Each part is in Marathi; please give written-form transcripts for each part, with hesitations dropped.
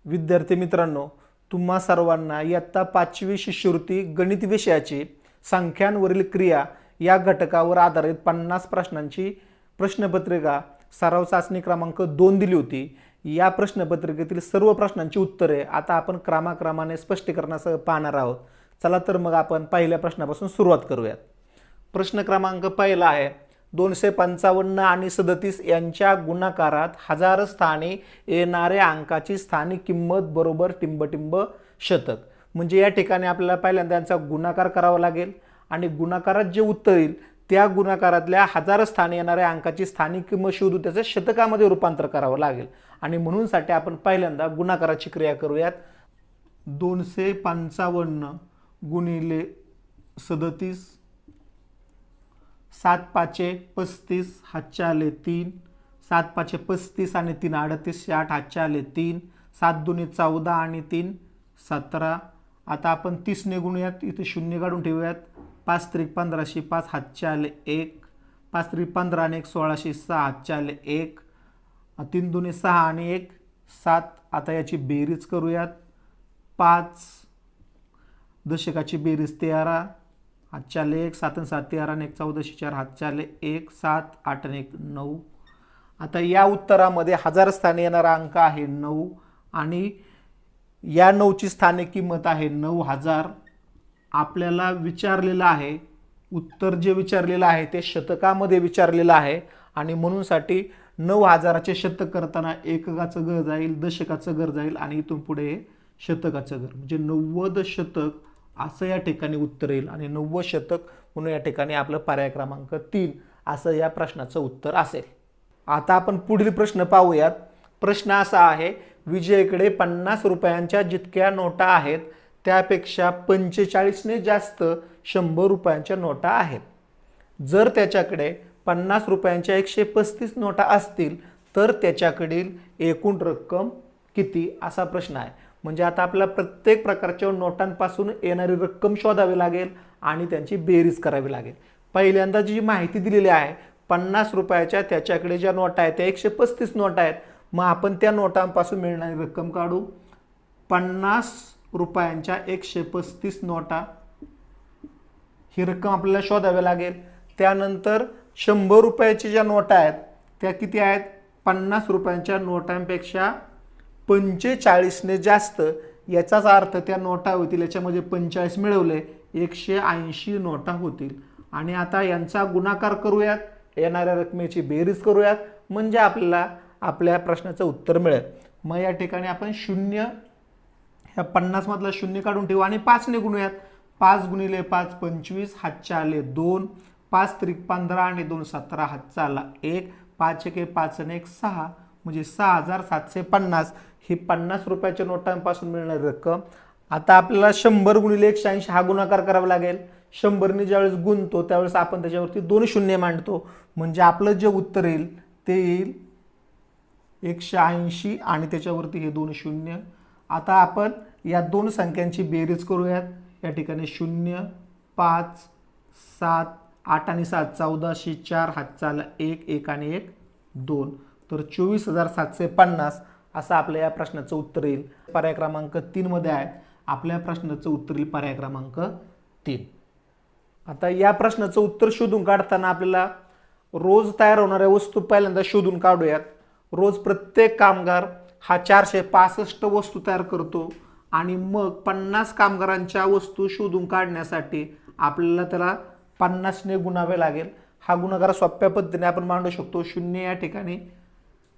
विद्यार्थी मित्रांनो, तुम्हा सर्वांना इयत्ता 5वी शिष्यवृत्ती गणित विषयाची संख्यांवरील क्रिया या घटकावर आधारित 50 प्रश्नांची प्रश्नपत्रिका सराव चाचणी क्रमांक 2 दिली होती। या प्रश्नपत्रिकेतील सर्व प्रश्नांची उत्तरे आता आपण क्रमाक्रमाने स्पष्टीकरणासह पाहणार आहोत। चला तर मग आपण पहिल्या प्रश्नापासून सुरुवात करूयात। प्रश्न क्रमांक पहिला आहे, 255 आणि 37 यांच्या गुणाकारात हजार स्थानी येणाऱ्या अंकाची स्थानिक किंमत बरोबर टिंब शतक। म्हणजे या ठिकाणी आपल्याला पहिल्यांदा यांचा गुणाकार करावा लागेल आणि गुणाकारात जे उत्तर येईल त्या गुणाकारातल्या हजार स्थानी येणाऱ्या अंकाची स्थानिक किंमत शोधून त्याचं शतकामध्ये रूपांतर करावं लागेल। आणि म्हणून साठी आपण पहिल्यांदा गुणाकाराची क्रिया करूयात। 255 गुणिले 37, 7 5 35 हातच्या आले 3, 7 5 35 आणि 3 38, 8 हातच्या आले 3, 7 2 14 आणि 3 17। आता आपण 30 ने गुणूयात, इथे शून्य काढून ठेवूयात। 5 त्रिक 15, 5 हातच्या आले 1, 5 त्रिक 15 आणि 1 16, 6 हातच्या आले 1, 3 2 6 आणि 1 7। आता याची बेरीज करूयात। 5 दशकाची बेरीज 13, हातच्या आले 1, 7 7 13 आणि 1 14, 4 हातच्या आले 1 7, 8 आणि 1 9। आता या उत्तरामध्ये हजार स्थानी येणारा अंक आहे 9 आणि या 9ची स्थानिक किंमत आहे 9000। आपल्याला विचारलेलं आहे, उत्तर जे विचारलेलं आहे ते शतकामध्ये विचारलेलं आहे आणि म्हणून साठी 9000चे शतक करताना एककाचं घर जाईल, दशकाचं घर जाईल आणि इथून पुढे शतकाचं घर, म्हणजे 90 शतक असं या ठिकाणी उत्तर येईल आणि 90 शतक म्हणून या ठिकाणी आपलं पर्याय क्रमांक 3 असं या प्रश्नाचं उत्तर असेल। आता आपण पुढील प्रश्न पाहूयात। प्रश्न असा आहे, विजयकडे 50 रुपयांच्या जितक्या नोटा आहेत त्यापेक्षा 45 ने जास्त 100 रुपयांच्या नोटा आहेत। जर त्याच्याकडे 50 रुपयांच्या 135 नोटा असतील तर त्याच्याकडील एकूण रक्कम किती, असा प्रश्न आहे। म्हणजे आता आपल्याला प्रत्येक प्रकारच्या नोटांपासून येणारी रक्कम शोधावी लागेल आणि त्यांची बेरीज करावी लागेल। पहिल्यांदा जी माहिती दिलेली आहे 50 रुपयाच्या त्याच्याकडे ज्या नोटा आहेत त्या 135 नोटा आहेत, मग आपण त्या नोटांपासून मिळणारी रक्कम काढू। 50 रुपयांच्या 135 नोटा ही रक्कम आपल्याला शोधावी लागेल। त्यानंतर 100 रुपयाची ज्या नोटा आहेत त्या किती आहेत, 50 रुपयांच्या नोटांपेक्षा 45 ने जास्त, याचाच अर्थ त्या नोटा होतील, याच्यामध्ये 45 मिळवले 180 नोटा होतील। आणि आता यांचा गुणाकार करूयात, येणाऱ्या रकमेची बेरीज करूयात, म्हणजे आपल्याला आपल्या प्रश्नाचं उत्तर मिळेल। मग या ठिकाणी आपण शून्य, ह्या 50 मधला शून्य काढून ठेवू आणि 5 ने गुणूयात। 5 गुणिले 5 25, हातच्या आले 2, 5 त्रिक 15 आणि 2 17 हातचा आला 1, 5 1 5 आणि 1 6, म्हणजे 6750 ही 50 रुपयाच्या नोटांपासून मिळणारी रक्कम। आता आपल्याला 100 गुणिले 180 हा गुणाकार करावा लागेल। 100 ने ज्यावेळेस गुणतो त्यावेळेस आपण त्याच्यावरती 2 शून्य मांडतो, म्हणजे आपलं जे उत्तर येईल ते येईल 180 आणि त्याच्यावरती हे 2 शून्य। आता आपण या दोन संख्यांची बेरीज करूयात। या ठिकाणी 0 5 7 8 आणि 7 14, 4 हातचा आला 1 1 आणि 1 2, तर 24750 असं आपल्या या प्रश्नाचं उत्तर येईल। पर्याय क्रमांक 3 मध्ये आहे आपल्या प्रश्नाचं उत्तर येईल पर्याय क्रमांक 3। आता या प्रश्नाचं उत्तर शोधून काढताना आपल्याला रोज तयार होणाऱ्या वस्तू पहिल्यांदा शोधून काढूयात। रोज प्रत्येक कामगार हा 465 वस्तू तयार करतो आणि मग 50 कामगारांच्या वस्तू शोधून काढण्यासाठी आपल्याला त्याला 50 ने गुणावे लागेल। हा गुणाकार सोप्या पद्धतीने आपण मांडू शकतो। शून्य या ठिकाणी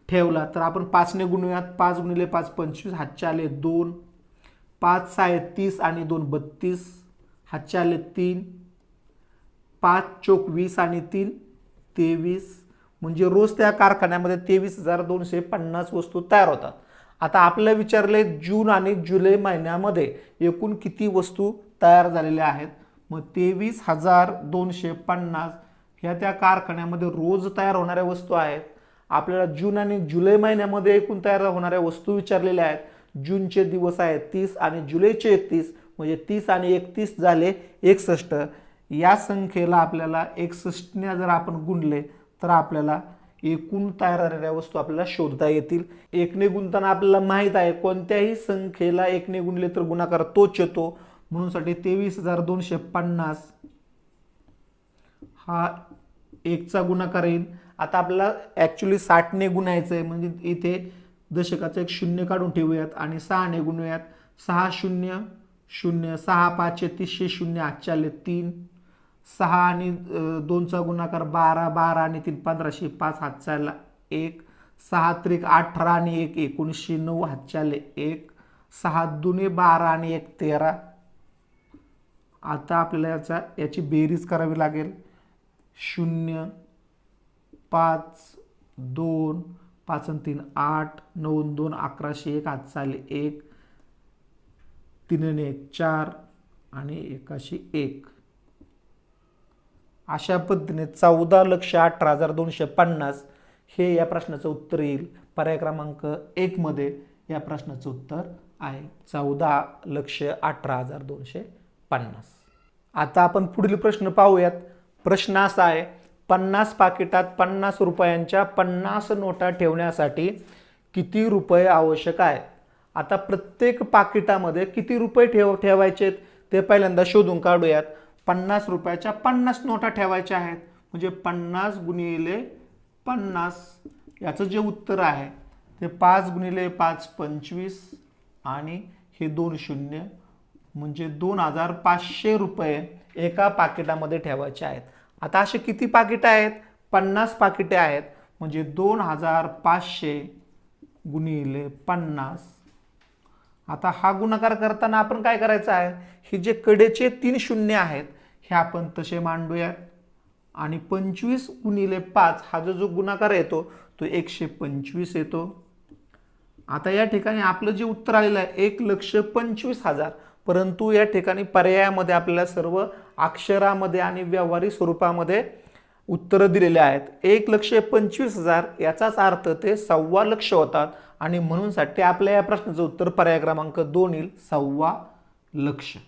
ठेवला तर आपण 5 ने गुणूयात। 5 गुणिले 5 25, हातच्या आले 2, 5 6 30 आणि 2 32, हातच्या आले 3, 5 चोक 20 आणि 3 23, म्हणजे रोज त्या कारखान्यामध्ये 23250 वस्तू तयार होतात। आता आपल्याला विचारले जून आणि जुलै महिन्यामध्ये एकूण किती वस्तू तयार झालेल्या आहेत। मग 23250 ह्या त्या कारखान्यामध्ये रोज तयार होणाऱ्या वस्तू आहेत। आपल्याला जून आणि जुलै महिन्यामध्ये एकूण तयार होणाऱ्या वस्तू विचारलेल्या आहेत। जूनचे दिवस आहेत 30 आणि जुलैचे 31, म्हणजे 30 आणि 31 झाले 61। या संख्येला आपल्याला 61 ने जर आपण गुणले तर आपल्याला एकूण तयार झालेल्या वस्तू आपल्याला शोधता येतील. एकने गुणताना आपल्याला माहित आहे कोणत्याही संख्येला एकने गुणले तर गुणाकार तोच येतो, म्हणून साठी 23,250 हा एकचा गुणाकार येईल. आता आपल्याला ॲक्च्युली 60ने गुणायचं आहे, म्हणजे इथे दशकाचं एक शून्य काढून ठेवूयात आणि 6ने गुणूयात. 6 0 0, 6 5 30 शून्य, हातचे आले 3. 6 आणि 2चा गुणाकार 12, 12 आणि 3 1500, 5 हातचा आला 1. 6 त्रिक 18 आणि 1 1900, 9 हातचे आले 1. 6 दुने 12 आणि 1 13. आता आपल्याला याची बेरीज करावी लागेल. 0 5 2 5 आणि 3 8, 9 आणि 2 1101, हातचा आले 1. 3 आणि 1 4 आणि 1 अशा पद्धतीने 14,18,250 हे या प्रश्नाचं उत्तर येईल. पर्याय क्रमांक 1 मध्ये या प्रश्नाचं उत्तर आहे 14,18,250. आता आपण पुढील प्रश्न पाहूयात. प्रश्न असा आहे, 50 पाकिटात 50 रुपयांच्या 50 नोटा ठेवण्यासाठी किती रुपये आवश्यक आहेत? आता प्रत्येक पाकिटामध्ये किती रुपये ठेवायचे ते पहिल्यांदा शोधून काढूयात. 50 रुपयाच्या 50 नोटा ठेवायच्या आहेत, म्हणजे 50 गुणिले 50 याचं जे उत्तर आहे ते 5 गुणिले 5 25 आणि हे 2 शून्य, म्हणजे 2,500 रुपये एका पाकिटामध्ये ठेवायचे आहेत. आता असे किती पाकिटं आहेत? 50 पाकिटे आहेत, म्हणजे 2,500 गुणिले 50. आता हा गुणाकार करताना आपण काय करायचं आहे, हे जे कडेचे 3 शून्य आहेत हे आपण तसे मांडूयात आणि 25 गुणिले 5 हा जो गुणाकार येतो तो 125 येतो. आता या ठिकाणी आपलं जे उत्तर आलेलं आहे 1,25,000, परंतु या ठिकाणी पर्यायामध्ये आपल्याला सर्व अक्षरामध्ये आणि व्यवहारिक स्वरूपामध्ये उत्तरं दिलेले आहेत. 1,25,000 याचाच अर्थ ते 1.25 लाख होतात आणि म्हणून साठी आपल्या या प्रश्नाचं उत्तर पर्याय क्रमांक 2 येईल 1.25 लाख.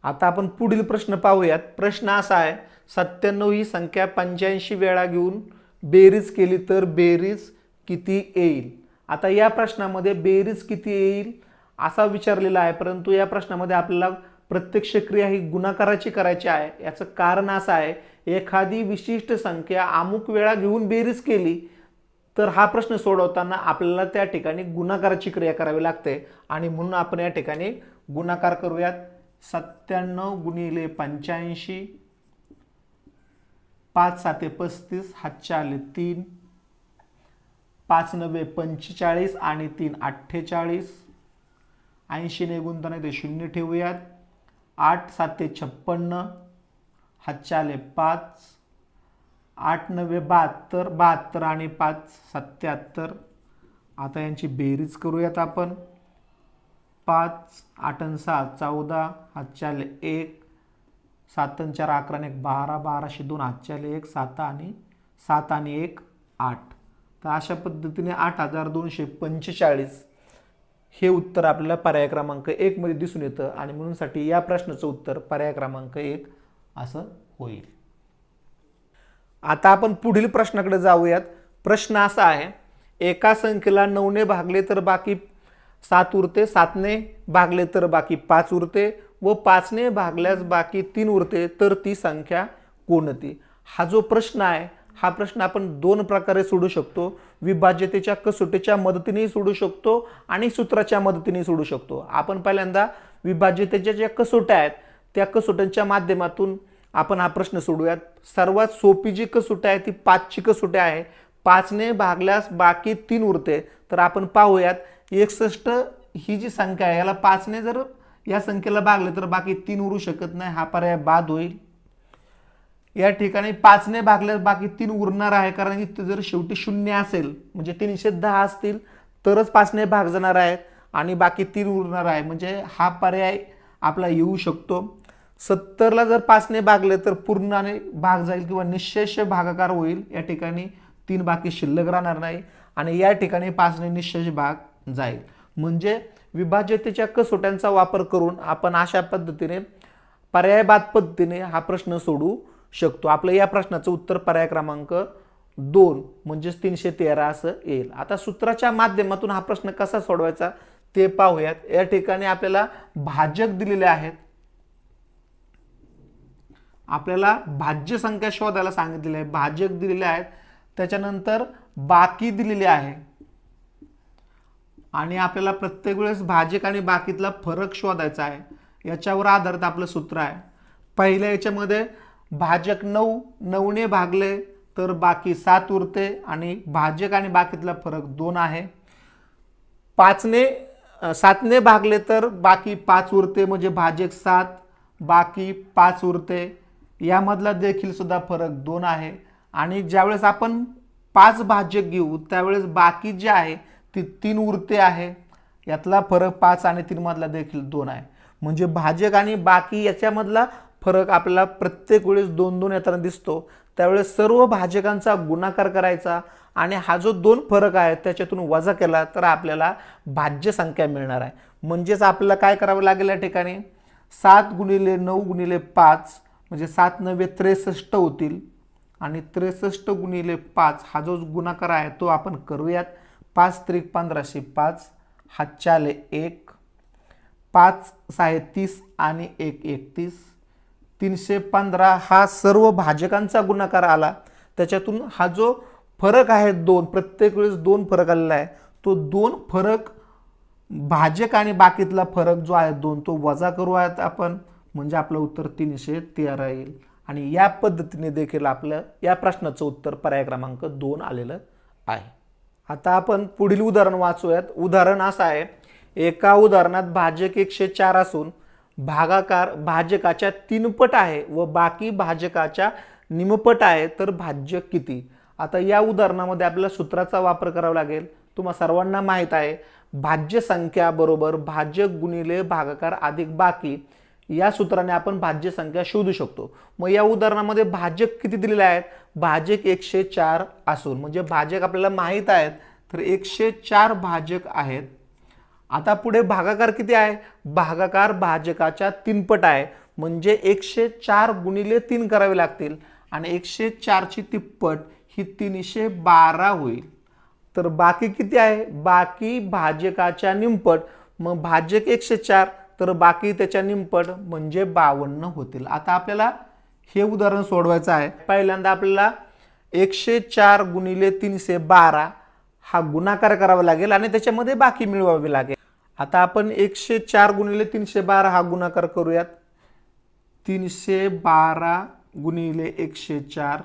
आता आपण पुढील प्रश्न पाहूयात. प्रश्न असा आहे, 97 ही संख्या 85 वेळा घेऊन बेरीज केली तर बेरीज किती येईल? आता या प्रश्नामध्ये बेरीज किती येईल असा विचारलेला आहे, परंतु या प्रश्नामध्ये आपल्याला प्रत्यक्ष क्रिया ही गुणाकाराची करायची आहे. याचं कारण असं आहे, एखादी विशिष्ट संख्या अमुक वेळा घेऊन बेरीज केली तर हा प्रश्न सोडवताना आपल्याला त्या ठिकाणी गुणाकाराची क्रिया करावी लागते आणि म्हणून आपण या ठिकाणी गुणाकार करूयात. 97 गुणिले 85, 5 7 35, हातचे आले 3. 5 9 45 आणि 3 48. 80 ने गुणताना ते 0 ठेवूयात. 8 7 56, हातचे आले 5. 8 9 72, 72 आणि 5 77. आता यांची बेरीज करूयात आपण. 5 8 आणि 6 14, हातचे आले 1. 7 आणि 4 11 आणि 1 12, 12 2 हातचे आले 1. 7 आणि 1 8. तर अशा पद्धतीने 8,245 हे उत्तर आपल्याला पर्याय क्रमांक 1 मध्ये दिसून येतं आणि म्हणून साठी या प्रश्नाचं उत्तर पर्याय क्रमांक 1 असं होईल. आता आपण पुढील प्रश्नाकडे जाऊयात. प्रश्न असा आहे, एका संख्येला 9 ने भागले तर बाकी 7 उरते, 7 ने भागले तर बाकी 5 उरते व 5 ने भागल्यास बाकी 3 उरते, तर ती संख्या कोणती? हा जो प्रश्न आहे हा प्रश्न आपण 2 प्रकारे सोडू शकतो. विभाज्यतेच्या कसोटीच्या मदतीने सोडू शकतो आणि सूत्राच्या मदतीने सोडू शकतो. आपण पहिल्यांदा विभाज्यतेच्या ज्या कसोट्या आहेत त्या कसोट्यांच्या माध्यमातून आपण हा प्रश्न सोडूयात. सर्वात सोपी जी कसोटी आहे ती 5 ची कसोटी आहे. 5 ने भागल्यास बाकी 3 उरते, तर आपण पाहूयात 61 ही जी संख्या आहे याला 5 ने जर या संख्येला भागले तर बाकी 3 उरू शकत नाही, हा पर्याय बाद होईल. या ठिकाणी 5 ने भागल्यास बाकी 3 उरणार आहे, कारण इथे जर शेवटी 0 असेल म्हणजे 310 असतील तरच 5 ने भाग जाणार आहेत आणि बाकी 3 उरणार आहे, म्हणजे हा पर्याय आपला येऊ शकतो. 70 ला जर 5 ने भागले तर पूर्णाने भाग जाईल किंवा निःशेष भागाकार होईल. या ठिकाणी 3 बाकी शिल्लक राहणार नाही आणि या ठिकाणी 5 ने निःशेष भाग जाईल. म्हणजे विभाज्यतेच्या कसोट्यांचा वापर करून आपण अशा पद्धतीने पर्यायबाद पद्धतीने हा प्रश्न सोडू शकतो. आपलं या प्रश्नाचं उत्तर पर्याय क्रमांक 2 म्हणजेच 313 असं येईल. आता सूत्राच्या माध्यमातून हा प्रश्न कसा सोडवायचा ते पाहूयात. या ठिकाणी आपल्याला भाजक दिलेले आहेत, आपल्याला भाज्य संख्या शोधायला सांगितलेली आहे, भाजक दिलेले आहेत, त्याच्यानंतर बाकी दिलेली आहे आणि आपल्याला प्रत्येक वेळेस भाजक आणि बाकीतला फरक शोधायचा आहे. याच्यावर आधारित आपलं सूत्र आहे. पहिल्या याच्यामध्ये भाजक 9 ने भागले तर बाकी 7 उरते आणि भाजक आणि बाकीतला फरक 2 आहे. 7 ने भागले तर बाकी 5 उरते म्हणजे भाजक 7 बाकी 5 उरते. यामधला देखील सुद्धा फरक 2 आहे आणि ज्यावेळेस आपण 5 भाजक घेऊ त्यावेळेस बाकी जे आहे ती 3 उरते आहे. यातला फरक 5 आणि 3 मधला देखील 2 आहे. म्हणजे भाजक आणि बाकी याच्यामधला फरक आपल्याला प्रत्येक वेळेस 2-2 येताना दिसतो. त्यावेळेस सर्व भाजकांचा गुणाकार करायचा आणि हा जो 2 फरक आहे त्याच्यातून वजा केला तर आपल्याला भाज्य संख्या मिळणार आहे. म्हणजेच आपल्याला काय करावं लागेल या ठिकाणी 7 गुणिले 9 गुणिले 5 म्हणजे 7 9 63 होतील आणि 63 गुणिले 5 हा जो गुणाकार आहे तो आपण करूयात. 5 त्रिक 1505 हातच्या आले 1, 5 6 30 आणि 1 31. 315 हा सर्व भाजकांचा गुणाकार आला. त्याच्यातून हा जो फरक आहे 2 प्रत्येक वेळेस 2 फरक आलेला आहे तो 2 फरक भाजक आणि बाकीतला फरक जो आहे 2 तो वजा करूयात आपण म्हणजे आपलं उत्तर 313 येईल. आणि या पद्धतीने देखील आपलं या प्रश्नाचं उत्तर पर्याय क्रमांक 2 आलेलं आहे. आता आपण पुढील उदाहरण वाचूयात. उदाहरण असं आहे, एका उदाहरणात भाजक 104 असून भागाकार भाजकाच्या 3 पट आहे व बाकी भाजकाच्या निमपट आहे तर भाज्य किती. आता या उदाहरणामध्ये आपल्याला सूत्राचा वापर करावा लागेल. तुम्हा सर्वांना माहित आहे भाज्य संख्या बरोबर भाजक गुणिले भागाकार अधिक बाकी या सूत्राने आपण भाज्य संख्या शोधू शकतो. मग या उदाहरणामध्ये भाजक किती दिलेले आहेत, भाजक 104 असून म्हणजे भाजक आपल्याला माहित आहेत तर 104 भाजक आहेत. आता पुढे भागाकार किती आहे, भागाकार भाजकाच्या 3 पट आहे म्हणजे 104 गुणिले 3 करावे लागतील आणि 104 ची तिप्पट ही 312 होईल. तर बाकी किती आहे, बाकी भाजकाच्या निमपट मग भाजक 104 तर बाकी त्याच्या निमपट म्हणजे 52 होतील. आता आपल्याला हे उदाहरण सोडवायचं आहे. पहिल्यांदा आपल्याला 104 गुणिले 312 हा गुणाकार करावा लागेल आणि त्याच्यामध्ये बाकी मिळवावी लागेल. आता आपण 104 गुणिले 312 हा गुणाकार करूयात. 312 गुणिले 104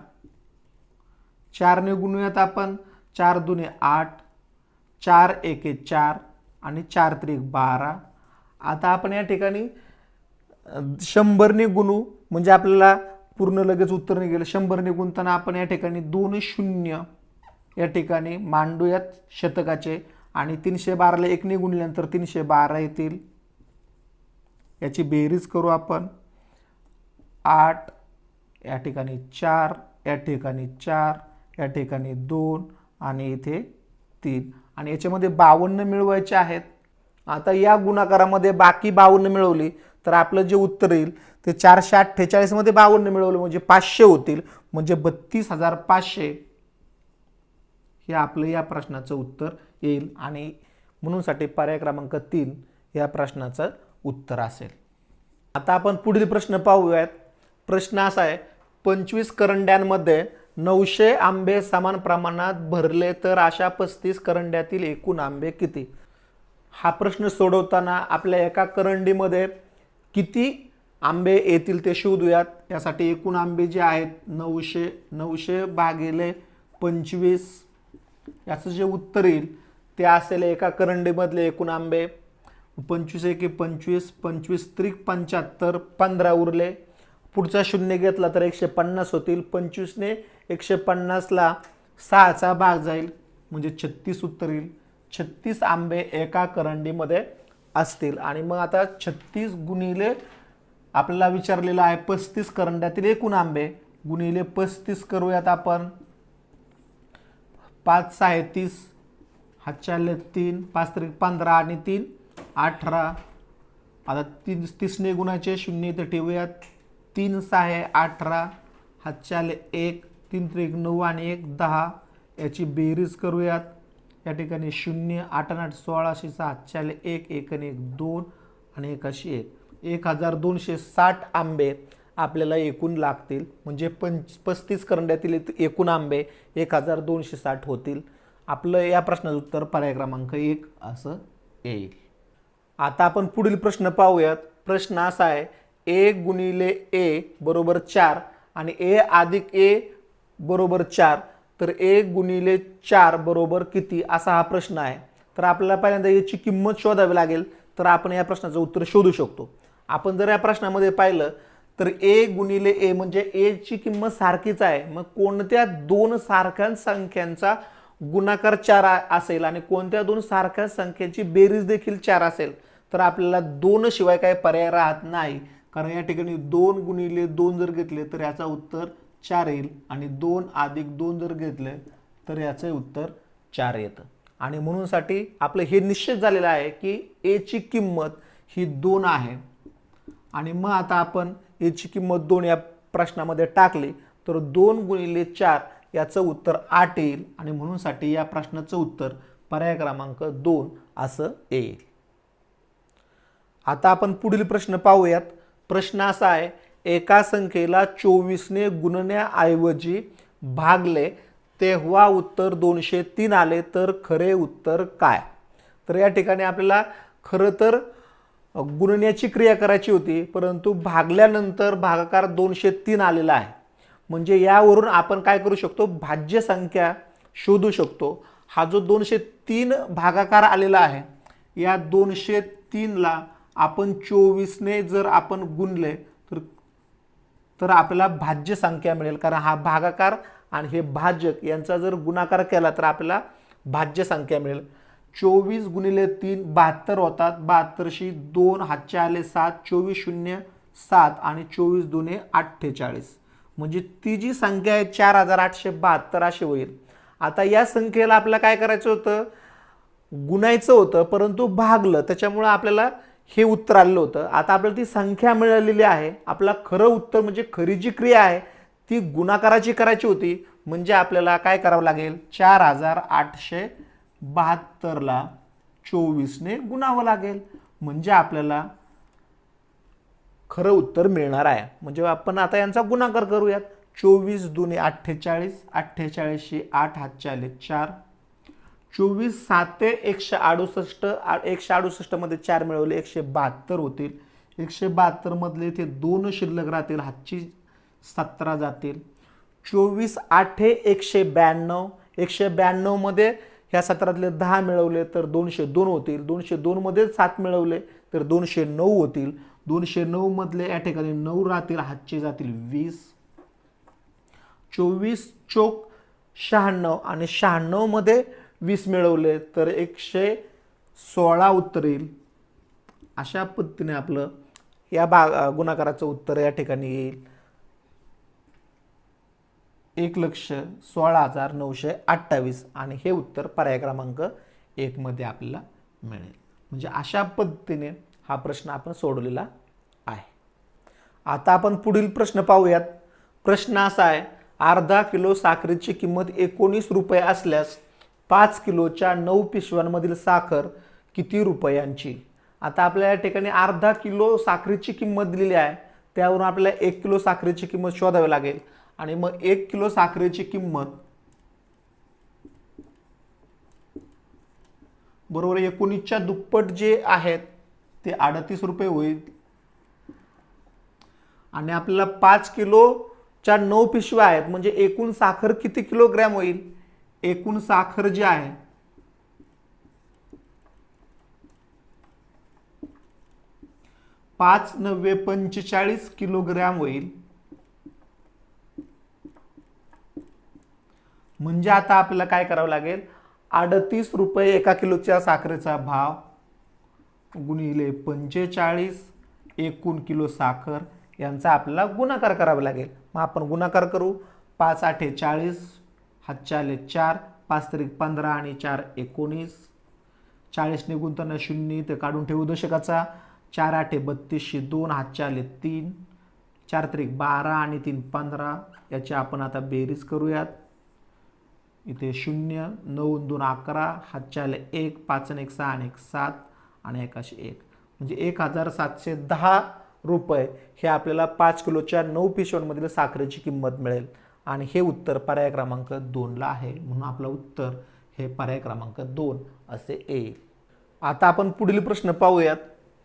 4 ने गुणूयात आपण. 4 दुने 8 4 एके 4 आणि 4 त्रिक 12. आता आपण या ठिकाणी 100 ने गुणू म्हणजे आपल्याला पूर्ण लगेच उत्तर निघेल. 100 ने गुणताना आपण या ठिकाणी 2 शून्य या ठिकाणी मांडूयात शतकाचे आणि 312 ला 1 ने गुणल्यानंतर 312 येतील. याची बेरीज करू आपण. 8 या ठिकाणी 4 या ठिकाणी 4 या ठिकाणी 2 आणि इथे 3 आणि याच्यामध्ये 52 मिळवायचे आहेत. आता या गुणाकारामध्ये बाकी 52 मिळवली तर आपलं जे उत्तर येईल ते 448 मध्ये 52 मिळवलं म्हणजे 500 होतील म्हणजे 32,500 हे आपलं या प्रश्नाचं उत्तर येईल आणि म्हणून साठी पर्याय क्रमांक 3 या प्रश्नाचं उत्तर असेल. आता आपण पुढील प्रश्न पाहूयात. प्रश्न असा आहे, 25 करंड्यांमध्ये 900 आंबे समान प्रमाणात भरले तर अशा 35 करंड्यातील एकूण आंबे किती. हा प्रश्न सोडवताना आपल्या एका करंडीमध्ये किती आंबे येतील ते शोधूयात. यासाठी एकूण आंबे जे आहेत 900 भागिले 25 याचं जे उत्तर येईल ते असेल एका करंडीमधले एकूण आंबे 25 एके 25 25 त्रिक 75 15 उरले. पुढचा शून्य घेतला तर 150 होतील. 25 ने 150 ला 6चा भाग जाईल म्हणजे 36 उत्तर येईल. 36 आंबे एका करंडीमध्ये असतील आणि मग आता 36 गुणिले आपल्याला विचारलेलं आहे 35 करंड्यातील एकूण आंबे गुणिले 35 करूयात आपण. 5 6 30 हातच्या 3 5 त्रिक 15 आणि 3 18. आता 30 ने गुणाचे शून्य इथे ठेवूयात. 3 6 18 हातच्या 1 3 त्रिक 9 आणि 1 10, याची बेरीज करूयात. या ठिकाणी 0 8 8 16 7 आले 1 1 आणि 1 2 आणि 1 अशी 1 1260 आंबे आपल्याला एकूण लागतील. म्हणजे 35 करंड्यातील एकूण आंबे 1260 होतील. आपलं या प्रश्नाचं उत्तर पर्याय क्रमांक 1 असं येईल. आता आपण पुढील प्रश्न पाहूयात. प्रश्न असा आहे, ए गुणिले ए बरोबर 4 आणि ए अधिक ए बरोबर 4, तर ए गुणिले 4 बरोबर किती, असा हा प्रश्न आहे. तर आपल्याला पहिल्यांदा याची किंमत शोधावी लागेल. तर आपण या प्रश्नाचं उत्तर शोधू शकतो. आपण जर या प्रश्नामध्ये पाहिलं तर ए गुणिले ए म्हणजे ए ची किंमत सारखीच आहे. मग कोणत्या दोन सारख्या संख्यांचा गुणाकार 4 असेल आणि कोणत्या दोन सारख्या संख्येची बेरीज देखील 4 असेल, तर आपल्याला 2 शिवाय काही पर्याय राहत नाही. कारण या ठिकाणी 2 गुणिले 2 जर घेतले तर याचा उत्तर 4 येईल आणि 2 अधिक 2 जर घेतले तर याचे उत्तर 4 येतं. आणि म्हणूनसाठी आपलं हे निश्चित झालेलं आहे की ए ची किंमत ही 2 आहे. आणि मग आता आपण ए ची किंमत 2 या प्रश्नामध्ये टाकली तर 2 गुणिले 4 याचं उत्तर 8 येईल. आणि म्हणूनसाठी या प्रश्नाचं उत्तर पर्याय क्रमांक 2 असं येईल. आता आपण पुढील प्रश्न पाहूयात. प्रश्न असा आहे, एका संख्येला 24 ने गुणण्याऐवजी भागले तेव्हा उत्तर 203 आले, तर खरे उत्तर काय. तर या ठिकाणी आपल्याला खरं तर गुणण्याची क्रिया करायची होती, परंतु भागल्यानंतर भागाकार 203 आलेला आहे. म्हणजे यावरून आपण काय करू शकतो, भाज्य संख्या शोधू शकतो. हा जो 203 भागाकार आलेला आहे, या 203 ला आपण 24 ने जर आपण गुणले तर आपल्याला भाज्य संख्या मिळेल. कारण हा भागाकार आणि हे भाजक यांचा जर गुणाकार केला तर आपल्याला भाज्य संख्या मिळेल. 24 गुणिले 3 72 होतात. 72शी 2 हातचे आले 7, 24 0 7 आणि 24 दुने 48. म्हणजे ती जी संख्या आहे 4872 अशी होईल. आता या संख्येला आपल्याला काय करायचं होतं, गुणायचं होतं, परंतु भागलं, त्याच्यामुळे आपल्याला हे उत्तर आलेलं होतं. आता आपल्याला ती संख्या मिळालेली आहे. आपला खरं उत्तर म्हणजे खरी जी क्रिया आहे ती गुणाकाराची करायची होती. म्हणजे आपल्याला काय करावं लागेल, 4872 ला 24 ने गुणावं लागेल. म्हणजे आपल्याला खरं उत्तर मिळणार आहे. म्हणजे आपण आता यांचा गुणाकार करूयात. 24 दुने 48, 48शी 8 हातचे आले 4, 24 7 168, 168 मध्ये 4 मिळवले 172 होतील. 172 मधले ते 2 शिल्लक राहतील, हातची 17 जातील. 24 8 192, 192 मध्ये ह्या 17तले 10 मिळवले तर 202 होतील. 202 मध्ये 7 मिळवले तर 209 होतील. 209 मधले या ठिकाणी 9 राहतील, हातचे जातील 20. 24 चोक 96 आणि 96 मध्ये 20 मिळवले तर 116 उत्तर येईल. अशा पद्धतीने आपलं या गुणाकाराचं उत्तर या ठिकाणी येईल 1,16,928 आणि हे उत्तर पर्याय क्रमांक 1 मध्ये आपल्याला मिळेल. म्हणजे अशा पद्धतीने हा प्रश्न आपण सोडवलेला आहे. आता आपण पुढील प्रश्न पाहूयात. प्रश्न असा आहे, अर्धा किलो साखरेची किंमत 19 रुपये असल्यास 5 किलोच्या 9 पिशव्यांमधील साखर किती रुपयांची. आता आपल्याला या ठिकाणी अर्धा किलो साखरेची किंमत दिलेली आहे. त्यावरून आपल्याला 1 किलो साखरेची किंमत शोधावी लागेल. आणि मग 1 किलो साखरेची किंमत बरोबर 19च्या दुप्पट जे आहेत ते 38 रुपये होईल. आणि आपल्याला 5 किलोच्या 9 पिशव्या आहेत, म्हणजे एकूण साखर किती किलोग्रॅम होईल. एकूण साखर जी आहे 5 9 45 किलोग्रॅम होईल. म्हणजे आता आपल्याला काय करावं लागेल, 38 रुपये एका किलोच्या साखरेचा भाव गुणिले 45 एकूण किलो साखर यांचा आपल्याला गुणाकार करावा लागेल. मग आपण गुणाकार करू. 5 8 40, हातचे आले 4, 5 त्रिक 15 आणि 4 19. 40 ने गुणताना 0 ते काढून ठेवू दशकाचा. 4 8 32शी 2 हातचे आले 3, 4 त्रिक 12 आणि 3 15, याची आपण आता बेरीज करूयात. इथे 0, 9 2 11, हातच्या आले 1, 5 आणि 1 6 आणि 1 7 आणि 1 1, म्हणजे 1710 रुपये हे आपल्याला 5 किलोच्या 9 पिशव्यांमधील साखरेची किंमत मिळेल. आणि हे उत्तर पर्याय क्रमांक 2 ला आहे, म्हणून आपलं उत्तर हे पर्याय क्रमांक 2 असे येईल. आता आपण पुढील प्रश्न पाहूयात.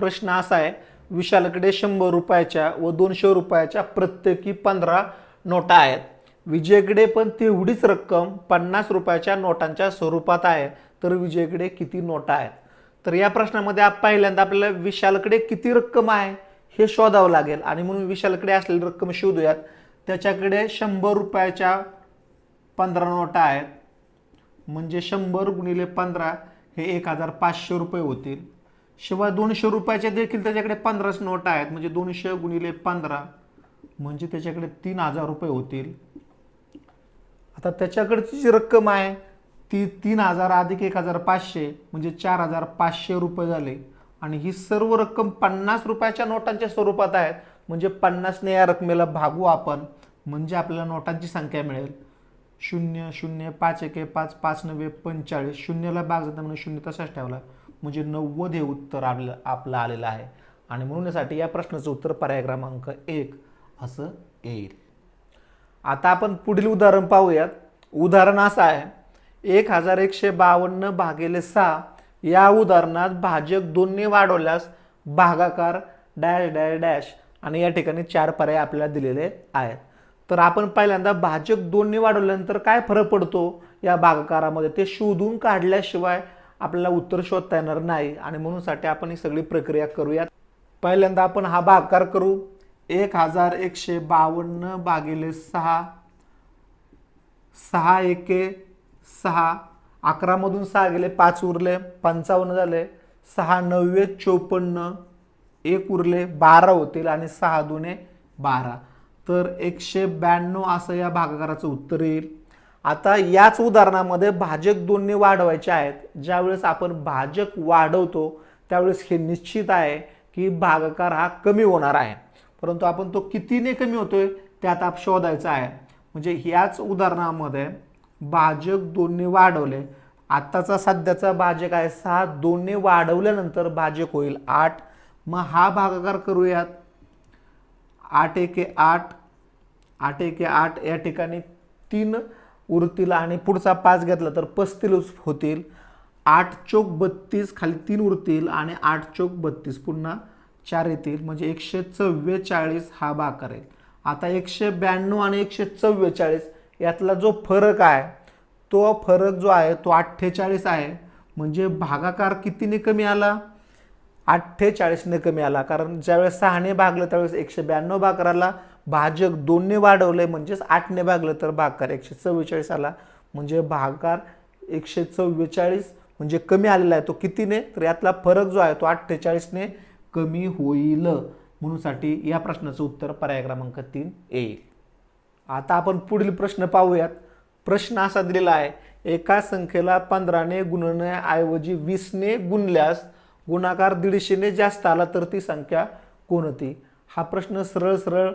प्रश्न असा आहे, विशालकडे 100 रुपयाच्या व 200 रुपयाच्या प्रत्येकी 15 नोटा आहेत. विजयकडे पण तेवढीच रक्कम 50 रुपयाच्या नोटांच्या स्वरूपात आहे, तर विजयकडे किती नोटा आहेत? तर या प्रश्नामध्ये पहिल्यांदा आपल्याला विशालकडे किती रक्कम आहे हे शोधावं लागेल, आणि म्हणून विशालकडे असलेली रक्कम शोधूयात. त्याच्याकडे 100 रुपयाच्या 15 नोटा आहेत, म्हणजे 100 गुणिले 15 हे 1500 रुपये होतील. शिवाय 200 रुपयाचे देखील त्याच्याकडे 15 नोटा आहेत, म्हणजे 200 गुणिले 15 म्हणजे त्याच्याकडे 3000 रुपये होतील. आता त्याच्याकडची जी रक्कम आहे ती 3000 अधिक 1500 म्हणजे 4500 रुपये झाले. आणि ही सर्व रक्कम 50 रुपयाच्या नोटांच्या स्वरूपात आहेत, म्हणजे 50 ने या रकमेला भागू आपण, म्हणजे आपल्याला नोटांची संख्या मिळेल 0 0 5 1 5 5 9 45. शून्याला भाग जाता म्हणून 0 तसाच ठेवला, म्हणजे 90 हे उत्तर आपलं आलेलं आहे. आणि म्हणून यासाठी या प्रश्नाचं उत्तर पर्याय क्रमांक 1 असं येईल. आता आपण पुढील उदाहरण पाहूयात. उदाहरण असं आहे, 1152 भागिले 6 या उदाहरणात भाजक 2 ने वाढवल्यास भागाकार डॅश डॅश डॅश, आणि या ठिकाणी 4 पर्याय आपल्याला दिलेले आहेत. तर आपण पहिल्यांदा भाजक 2 ने वाढवल्यानंतर काय फरक पडतो या भागाकारामध्ये ते शोधून काढल्याशिवाय आपल्याला उत्तर शोधता येणार नाही, आणि म्हणून साठी आपण ही सगळी प्रक्रिया करूयात. पहिल्यांदा आपण हा भागाकार करू. 1152 भागिले 6, 6 1 6, 11 मधून 6 गेले 5 उरले 55 झाले, 6 9 54, 1 उरले 12 होतील, आणि 6 2 12, तर 192 असं या भागाकाराचं उत्तर येईल. आता याच उदाहरणामध्ये भाजक 2 ने वाढवायचे आहेत. ज्यावेळेस आपण भाजक वाढवतो त्यावेळेस हे निश्चित आहे की भागाकार हा कमी होणार आहे, परंतु आपण तो कितीने कमी होतोय ते आता शोधायचं आहे. म्हणजे ह्याच उदाहरणामध्ये भाजक 2 ने वाढवले, आत्ताचा सध्याचा भाजक आहे 6, 2 ने वाढवल्यानंतर भाजक होईल 8. मग हा भागाकार करूयात. 8 1 8, 8 1 8, या ठिकाणी 3 उरतील आणि पुढचा 5 घेतला तर 35 होतील. 8 चौक 32, खाली 3 उरतील आणि 8 चौक 32, पुन्हा 4 येतील, म्हणजे 144 हा भाग करेल. आता 192 आणि 144 यातला जो फरक आहे तो फरक जो आहे तो 48 आहे, म्हणजे भागाकार कितीने कमी आला? 48 ने कमी आला. कारण ज्यावेळेस 6 ने भागलं त्यावेळेस 192 भागाकाराला भाजक 2 ने वाढवले, म्हणजेच 8 ने भागलं तर भागाकार 144 आला, म्हणजे भागाकार 144 म्हणजे कमी आलेला आहे. तो कितीने? तर यातला फरक जो आहे तो 48 ने कमी होईल, म्हणून साठी या प्रश्नाचं उत्तर पर्याय क्रमांक 3 येईल. आता आपण पुढील प्रश्न पाहूयात. प्रश्न असा दिलेला आहे, एका संख्येला 15 ने गुणण्याऐवजी 20 ने गुणल्यास गुणाकार 150 ने जास्त आला तर ती संख्या कोणती? हा प्रश्न सरळ सरळ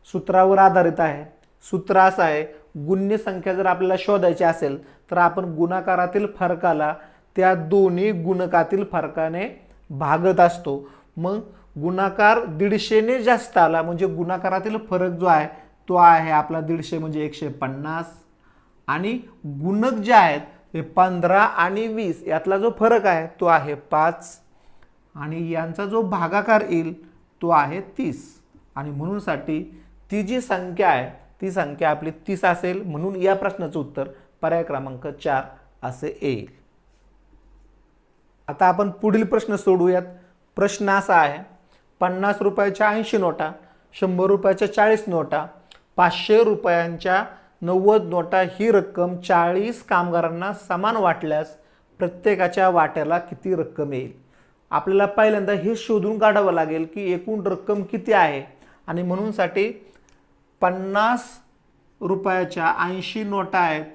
सूत्रावर आधारित आहे. सूत्र असं आहे, गुण्य संख्या जर आपल्याला शोधायची असेल तर आपण गुणाकारातील फरकाला त्या दोन्ही गुणकातील फरकाने भागत असतो. मग गुणाकार 150 ने जास्त आला म्हणजे गुणाकारातील फरक जो आहे तो आहे आपला 150 म्हणजे 150, आणि गुणक जे आहेत ते 15 आणि 20 यातला जो फरक आहे तो आहे 5, आणि यांचा जो भागाकार येईल तो आहे 30. आणि म्हणून साठी ती जी संख्या आहे ती संख्या आपली 30 असेल, म्हणून या प्रश्नाचं उत्तर पर्याय क्रमांक 4 असे येईल. आता आपण पुढील प्रश्न सोडूयात. प्रश्न असा आहे, 50 रुपयाच्या 80 नोटा, 100 रुपयाच्या 40 नोटा, 500 रुपयांच्या 90 नोटा ही रक्कम 40 कामगारांना समान वाटल्यास प्रत्येकाच्या वाट्याला किती रक्कम येईल? आपल्याला पहिल्यांदा हे शोधून काढावं लागेल की एकूण रक्कम किती आहे, आणि म्हणून साठी 50 रुपयाच्या 80 नोटा आहेत.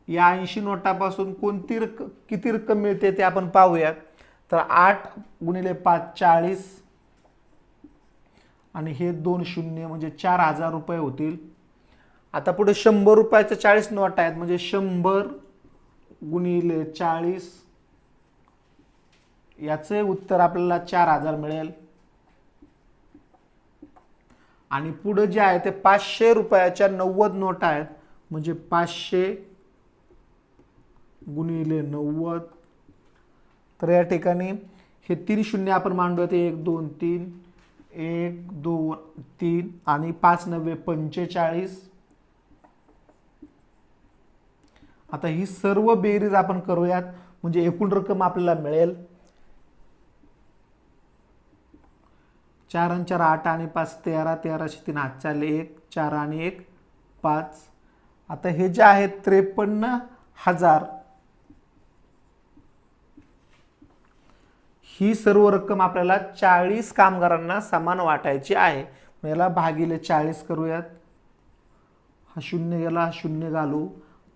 या 80 नोटापासून किती रक्कम मिळते ते आपण पाहूयात. तर 8 गुणिले 5 40, आणि हे 2 शून्य म्हणजे 4000 रुपये होतील. आता पुढे 100 रुपयाच्या 40 नोट आहेत म्हणजे 100 गुणिले 40, याचे उत्तर आपल्याला 4000 मिळेल. आणि पुढे जे आहे ते 500 रुपयाच्या 90 नोट आहेत म्हणजे 500 गुणिले 90. तर या ठिकाणी हे 3 शून्य आपण मांडूयात. 1 2 3, 1 2 3 आणि 5 9 45. आता ही सर्व बेरीज आपण करूयात म्हणजे एकूण रक्कम आपल्याला मिळेल. 4 आणि 4 8 आणि 5 13, 13 3 हातचे आले 1, 4 आणि 1 5. आता हे जे आहे 53,000, ही सर्व रक्कम आपल्याला 40 कामगारांना समान वाटायची आहे. याला भागिले 40 करूयात. हा शून्य गेला, हा शून्य घालू,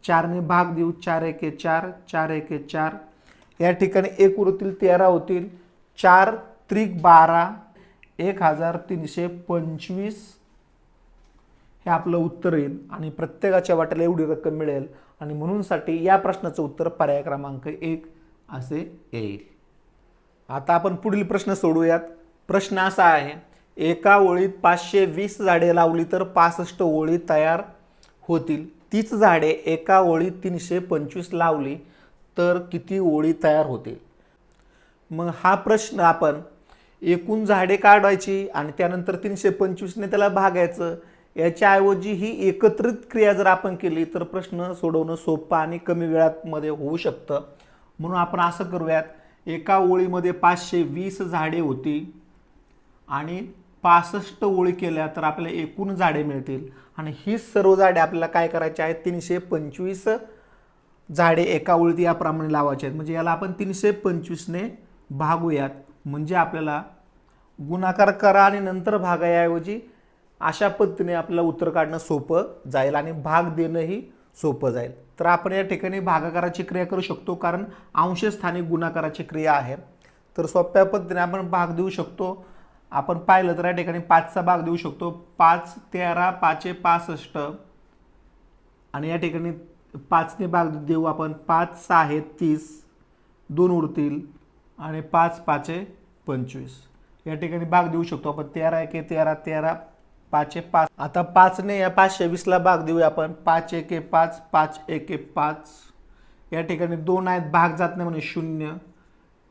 4 ने भाग देऊ. 4 1 4, 4 1 4. या ठिकाणी 1 उरतील 13 होतील. 4 त्रिक 12, 1325 हे आपलं उत्तर येईल. आणि प्रत्येकाच्या वाट्याला एवढी रक्कम मिळेल. आणि म्हणून साठी या प्रश्नाचं उत्तर पर्याय क्रमांक 1 असे येईल. आता आपण पुढील प्रश्न सोडूयात. प्रश्न असा आहे, एका ओळीत 520 झाडे लावली तर 65 ओळी तयार होतील. तीच झाडे एका ओळीत 325 लावली तर किती ओळी तयार होतील? मग हा प्रश्न आपण एकूण झाडे काढायची आणि त्यानंतर 325 ने त्याला भागायचं. याच्याऐवजी ही एकत्रित क्रिया जर आपण केली तर प्रश्न सोडवणं सोपं आणि कमी वेळामध्ये होऊ शकतं. म्हणून आपण असं करूयात, एका ओळीमध्ये 520 झाडे होती आणि 65 ओळी केल्या तर आपल्याला एकूण झाडे मिळतील. आणि ही सर्व झाडे आपल्याला काय करायची आहेत? 325 झाडे एका ओळीत याप्रमाणे लावायची आहेत. म्हणजे याला आपण 325 ने भागूयात. म्हणजे आपल्याला गुणाकार करा आणि नंतर भागायाऐवजी अशा पद्धतीने आपल्याला उत्तर काढणं सोपं जाईल आणि भाग देणंही सोपं जाईल. तर आपण या ठिकाणी भागाकाराची क्रिया करू शकतो कारण अंशस्थानी गुणाकाराची क्रिया आहे. तर सोप्या पद्धतीने आपण भाग देऊ शकतो. आपण पाहिलं तर या ठिकाणी 5चा भाग देऊ शकतो. 5 13, 5 65 आणि या ठिकाणी 5 ने भाग देऊ आपण. 5 6 30, 2 उरतील आणि 5 5 25. या ठिकाणी भाग देऊ शकतो आपण. 13 1 13, 13 5 5. आता 5 ने या 520 ला भाग देऊया आपण. 5 1 5, 5 1 5. या ठिकाणी 2 आहेत, भाग जात नाही म्हणजे 0.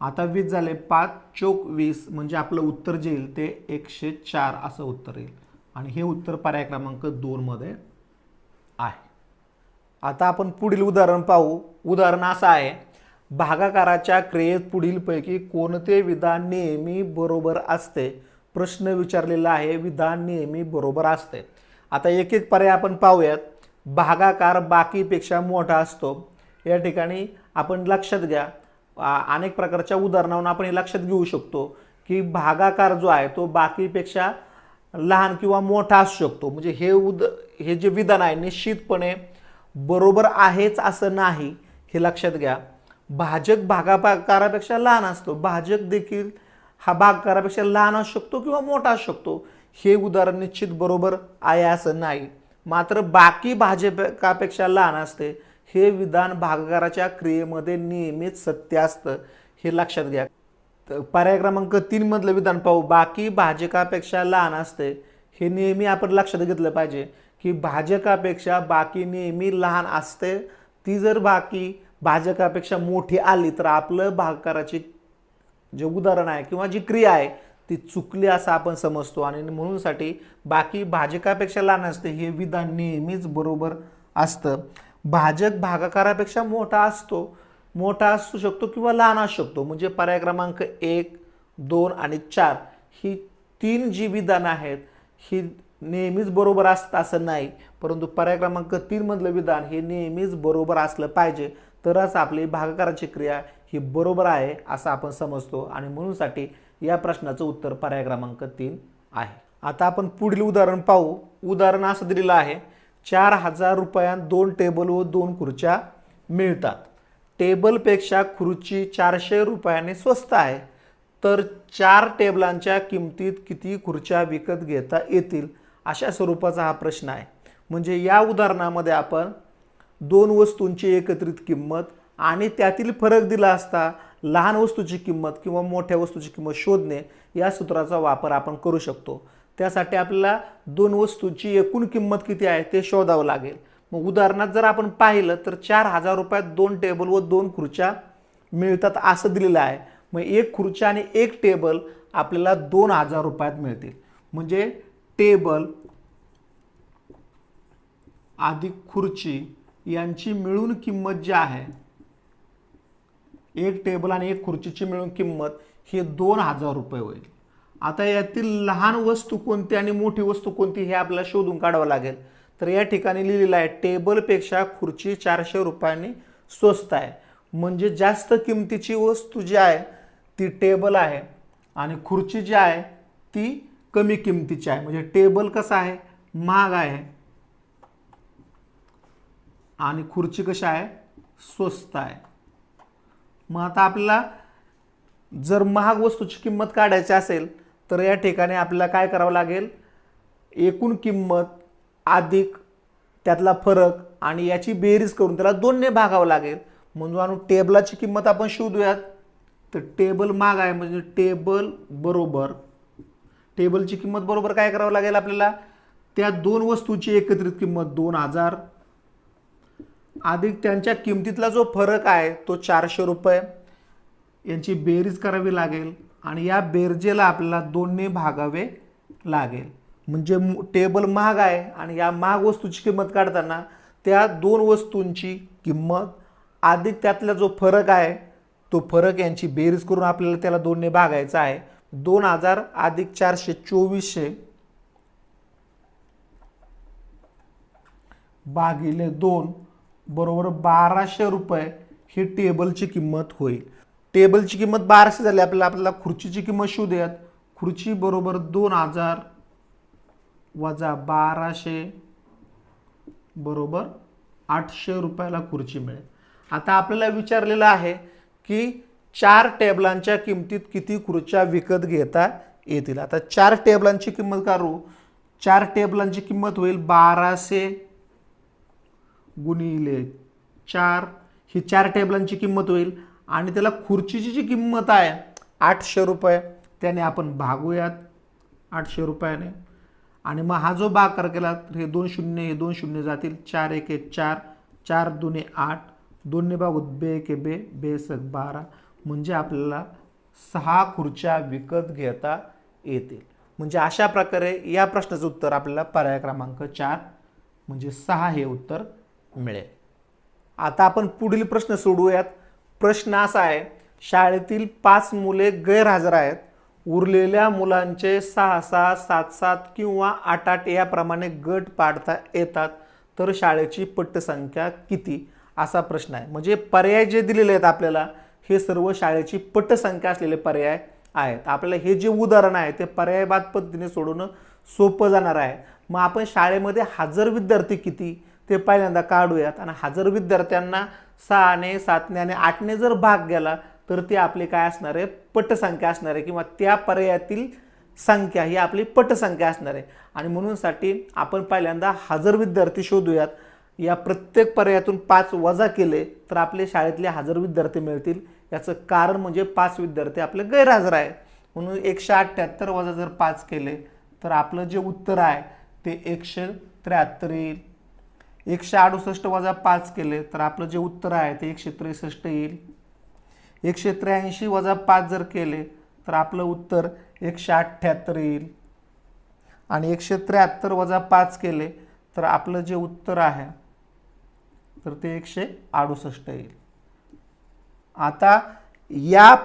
आता 20 झाले. 5 चौक 20 म्हणजे आपलं उत्तर जे येईल ते 104 असं उत्तर येईल. आणि हे उत्तर पर्याय क्रमांक 2 मध्ये आहे. आता आपण पुढील उदाहरण पाहू. उदाहरण असं आहे, भागाकाराच्या क्रियेत पुढीलपैकी कोणते विधान नेहमी बरोबर असते? प्रश्न विचारलेला आहे, विधान नेहमी बरोबर असते. आता एक एक पर्याय आपण पाहूयात. भागाकार बाकीपेक्षा मोठा असतो. या ठिकाणी आपण लक्षात घ्या, अनेक प्रकारच्या उदाहरणावरून आपण हे लक्षात घेऊ शकतो की भागाकार जो आहे तो बाकीपेक्षा लहान किंवा मोठा असू शकतो. म्हणजे हे जे विधान आहे निश्चितपणे बरोबर आहेच असं नाही, हे लक्षात घ्या. भाजक भागाकारापेक्षा लहान असतो. भाजक देखील हा भागाकारापेक्षा लहान असू शकतो किंवा मोठा असू शकतो. हे उदाहरण निश्चित बरोबर आहे असं नाही. मात्र बाकी भाजकापेक्षा लहान असते हे विधान भागाकाराच्या क्रियेमध्ये नेहमीच सत्य असतं, हे लक्षात घ्या. पर्याय क्रमांक 3 मधलं विधान पाहू. बाकी भाजकापेक्षा लहान असते. हे नेहमी आपण लक्षात घेतलं पाहिजे की भाजकापेक्षा बाकी नेहमी लहान असते. ती जर बाकी भाजकापेक्षा मोठी आली तर आपलं भागाकाराची जे उदाहरण आहे किंवा जी क्रिया आहे ती चुकली असं आपण समजतो. आणि म्हणून साठी बाकी भाजकापेक्षा लहान असते हे विधान नेहमीच बरोबर असतं. भाजक भागाकारापेक्षा मोठा असू शकतो किंवा लहान असू शकतो. म्हणजे पर्याय क्रमांक 1 2 आणि 4 ही 3 जी विधान आहेत ही नेहमीच बरोबर असतं असं नाही. परंतु पर्याय क्रमांक 3 मधलं विधान हे नेहमीच बरोबर असलं पाहिजे, तरच आपली भागाकाराची क्रिया ही बरोबर आहे असं आपण समजतो. आणि म्हणून साठी या प्रश्नाचं उत्तर पर्याय क्रमांक 3 आहे. आता आपण पुढील उदाहरण पाहू. उदाहरण असं दिलेलं आहे, 4000 रुपयात 2 टेबल व 2 खुर्च्या मिळतात. टेबलपेक्षा खुर्ची 400 रुपयाने स्वस्त आहे. तर 4 टेबलांच्या किमतीत किती खुर्च्या विकत घेता येतील, अशा स्वरूपाचा हा प्रश्न आहे. म्हणजे या उदाहरणामध्ये आपण 2 वस्तूंची एकत्रित किंमत आणि त्यातील फरक दिला असता लहान वस्तूची किंमत किंवा मोठ्या वस्तूची किंमत शोधणे या सूत्राचा वापर आपण करू शकतो. त्यासाठी आपल्याला 2 वस्तूंची एकूण किंमत किती आहे ते शोधावं लागेल. मग उदाहरणात जर आपण पाहिलं तर 4,000 रुपयात 2 टेबल व 2 खुर्च्या मिळतात असं दिलेलं आहे. मग एक खुर्च्या आणि एक टेबल आपल्याला 2,000 रुपयात मिळतील. म्हणजे टेबल अधिक खुर्ची यांची मिळून किंमत जी आहे, एक टेबल आणि एक खुर्चीची मिळून किंमत ही 2,000 रुपये होईल. आता यातील लहान वस्तू कोणती आणि मोठी वस्तू कोणती हे आपल्याला शोधून काढावं लागेल. तर या ठिकाणी लिहिलेलं आहे टेबलपेक्षा खुर्ची 400 रुपयांनी स्वस्त आहे. म्हणजे जास्त किमतीची वस्तू जी आहे ती टेबल आहे आणि खुर्ची जी आहे ती कमी किमतीची आहे. म्हणजे टेबल कसा आहे, महाग आहे आणि खुर्ची कशी आहे, स्वस्त आहे. मग आता आपल्याला जर महाग वस्तूची किंमत काढायची असेल तर या ठिकाणी आपल्याला काय करावं लागेल, एकूण किंमत अधिक त्यातला फरक आणि याची बेरीज करून त्याला 2 ने भागावं लागेल. म्हणून टेबलाची किंमत आपण शोधूयात. तर टेबल महाग आहे म्हणजे टेबलची किंमत बरोबर काय करावं लागेल आपल्याला, त्या 2 वस्तूची एकत्रित किंमत 2,000 अधिक त्यांच्या किमतीतला जो फरक आहे तो 400 रुपये, यांची बेरीज करावी लागेल आणि या बेरजेला आपल्याला 2 ने भागावे लागेल. म्हणजे टेबल महाग आहे आणि या महाग वस्तूची किंमत काढताना त्या 2 वस्तूंची किंमत अधिक त्यातला जो फरक आहे तो फरक यांची बेरीज करून आपल्याला त्याला 2 ने भागायचा आहे. 2,000 अधिक 400 2400 भागिले 2 बरोबर 1200 रुपये ही टेबलची किंमत होईल. टेबलची किंमत 1200 झाली. आपल्याला खुर्चीची किंमत शोधूयात. खुर्ची बरोबर 2,000 वजा 1200 बरोबर 800 रुपयाला खुर्ची मिळेल. आता आपल्याला विचारलेलं आहे की 4 टेबलांच्या किमतीत किती खुर्च्या विकत घेता येतील. आता 4 टेबलांची किंमत काढू. 4 टेबलांची किंमत होईल 1200 गुणिले 4, ही 4 टेबलांची किंमत होईल आणि त्याला खुर्चीची जी किंमत आहे 800 रुपये त्याने आपण भागूयात 800 रुपयाने. आणि मग हा जो भागाकार केला तर हे 2 शून्य हे 2 शून्य जातील. 4 1 4 4 2 8 2 ने भागूत बे के बे बे सक 12 म्हणजे आपल्याला 6 खुर्च्या विकत घेता येतील. म्हणजे अशा प्रकारे या प्रश्नाचं उत्तर आपल्याला पर्याय क्रमांक 4 म्हणजे 6 हे उत्तर मिळेल. आता आपण पुढील प्रश्न सोडवूयात. प्रश्न असा आहे, शाळेतील 5 मुले गैरहजर आहेत. उरलेल्या मुलांचे 6 6 7 7 किंवा 8 8 याप्रमाणे गट पाडता येतात तर शाळेची पटसंख्या किती, असा प्रश्न आहे. म्हणजे पर्याय जे दिलेले आहेत आपल्याला हे सर्व शाळेची पटसंख्या असलेले पर्याय आहेत. आपल्याला हे जे उदाहरण आहे ते पर्यायवाद पद्धतीने सोडवणं सोपं जाणार आहे. मग आपण शाळेमध्ये हजर विद्यार्थी किती ते पहिल्यांदा काढूयात आणि हजर विद्यार्थ्यांना 6 ने 7 ने आणि 8 ने जर भाग गेला तर ते आपली काय असणार आहे, पटसंख्या असणार आहे किंवा त्या पर्यायातील संख्या ही आपली पटसंख्या असणार आहे. आणि म्हणूनसाठी आपण पहिल्यांदा हजर विद्यार्थी शोधूयात. या प्रत्येक पर्यायातून 5 वजा केले तर आपले शाळेतले हजर विद्यार्थी मिळतील. याचं कारण म्हणजे 5 विद्यार्थी आपले गैरहजर आहेत. म्हणून 178 वजा जर 5 केले तर आपलं जे उत्तर आहे ते 173 येईल. 168 वजा 5 केले तर आपलं जे उत्तर आहे ते 163 येईल. 183 वजा 5 जर केले तर आपलं उत्तर 178 येईल. आणि 173 वजा 5 केले तर आपलं जे उत्तर आहे तर ते 168 येईल. आता या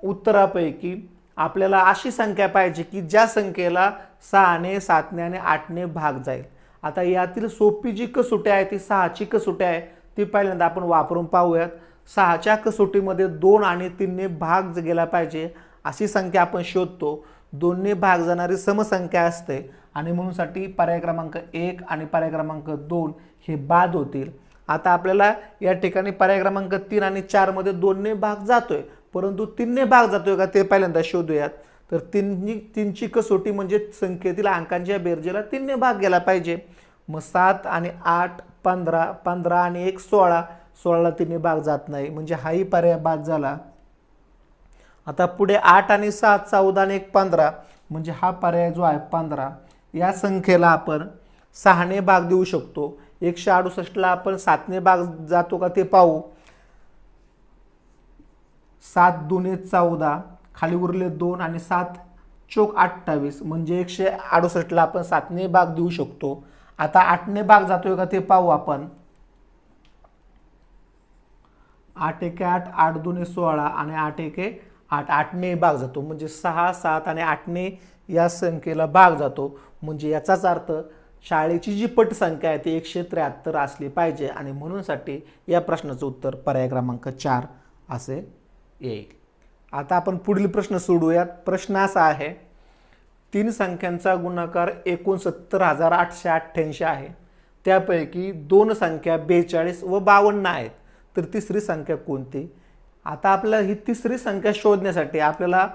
उत्तरापैकी आपल्याला अशी संख्या पाहिजे की ज्या संख्येला 6 ने 7 ने आणि 8 ने भाग जाईल. आता यातील सोपी जी कसोटी आहे ती 6ची कसोटी आहे. ती पहिल्यांदा आपण वापरून पाहूयात. 6च्या कसोटीमध्ये 2 आणि 3 ने भाग गेला पाहिजे अशी संख्या आपण शोधतो. 2 ने भाग जाणारी समसंख्या असते आणि म्हणूनसाठी पर्याय क्रमांक 1 आणि पर्याय क्रमांक 2 हे बाद होतील. आता आपल्याला या ठिकाणी पर्याय क्रमांक 3 आणि 4 मध्ये 2 ने भाग जातोय परंतु 3ने भाग जातोय का ते पहिल्यांदा शोधूयात. तर तीनची कसोटी म्हणजे संख्येतील अंकांच्या बेरजेला 3ने भाग गेला पाहिजे. मग 7 आणि 8 15, 15 आणि 1 16, 16ला 3ने भाग जात नाही म्हणजे हाही पर्याय बाद झाला. आता पुढे 8 आणि 7 14 आणि 1 15 म्हणजे हा पर्याय जो आहे 15. या संख्येला आपण 6ने भाग देऊ शकतो. 168ला आपण 7ने भाग जातो का ते पाहू. 7 दुने 14, खाली उरले 2 आणि 7 चोक 28 म्हणजे 168ला आपण 7ने भाग देऊ शकतो. आता 8ने भाग जातोय का ते पाहू आपण. 8 1 8, 8 दुने 16 आणि 8 1 8, 8ने भाग जातो म्हणजे 6 7 आणि 8ने या संख्येला भाग जातो. म्हणजे याचाच अर्थ शाळेची जी पटसंख्या आहे ती 173 असली पाहिजे आणि म्हणूनसाठी या प्रश्नाचं उत्तर पर्याय क्रमांक 4 असे येईल. आता आपण पुढील प्रश्न सोडूयात. प्रश्न असा आहे, 3 संख्यांचा गुणाकार 69,888 आहे. त्यापैकी 2 संख्या 42 व 52 आहेत. तर तिसरी संख्या कोणती. आता आपल्याला ही तिसरी संख्या शोधण्यासाठी आपल्याला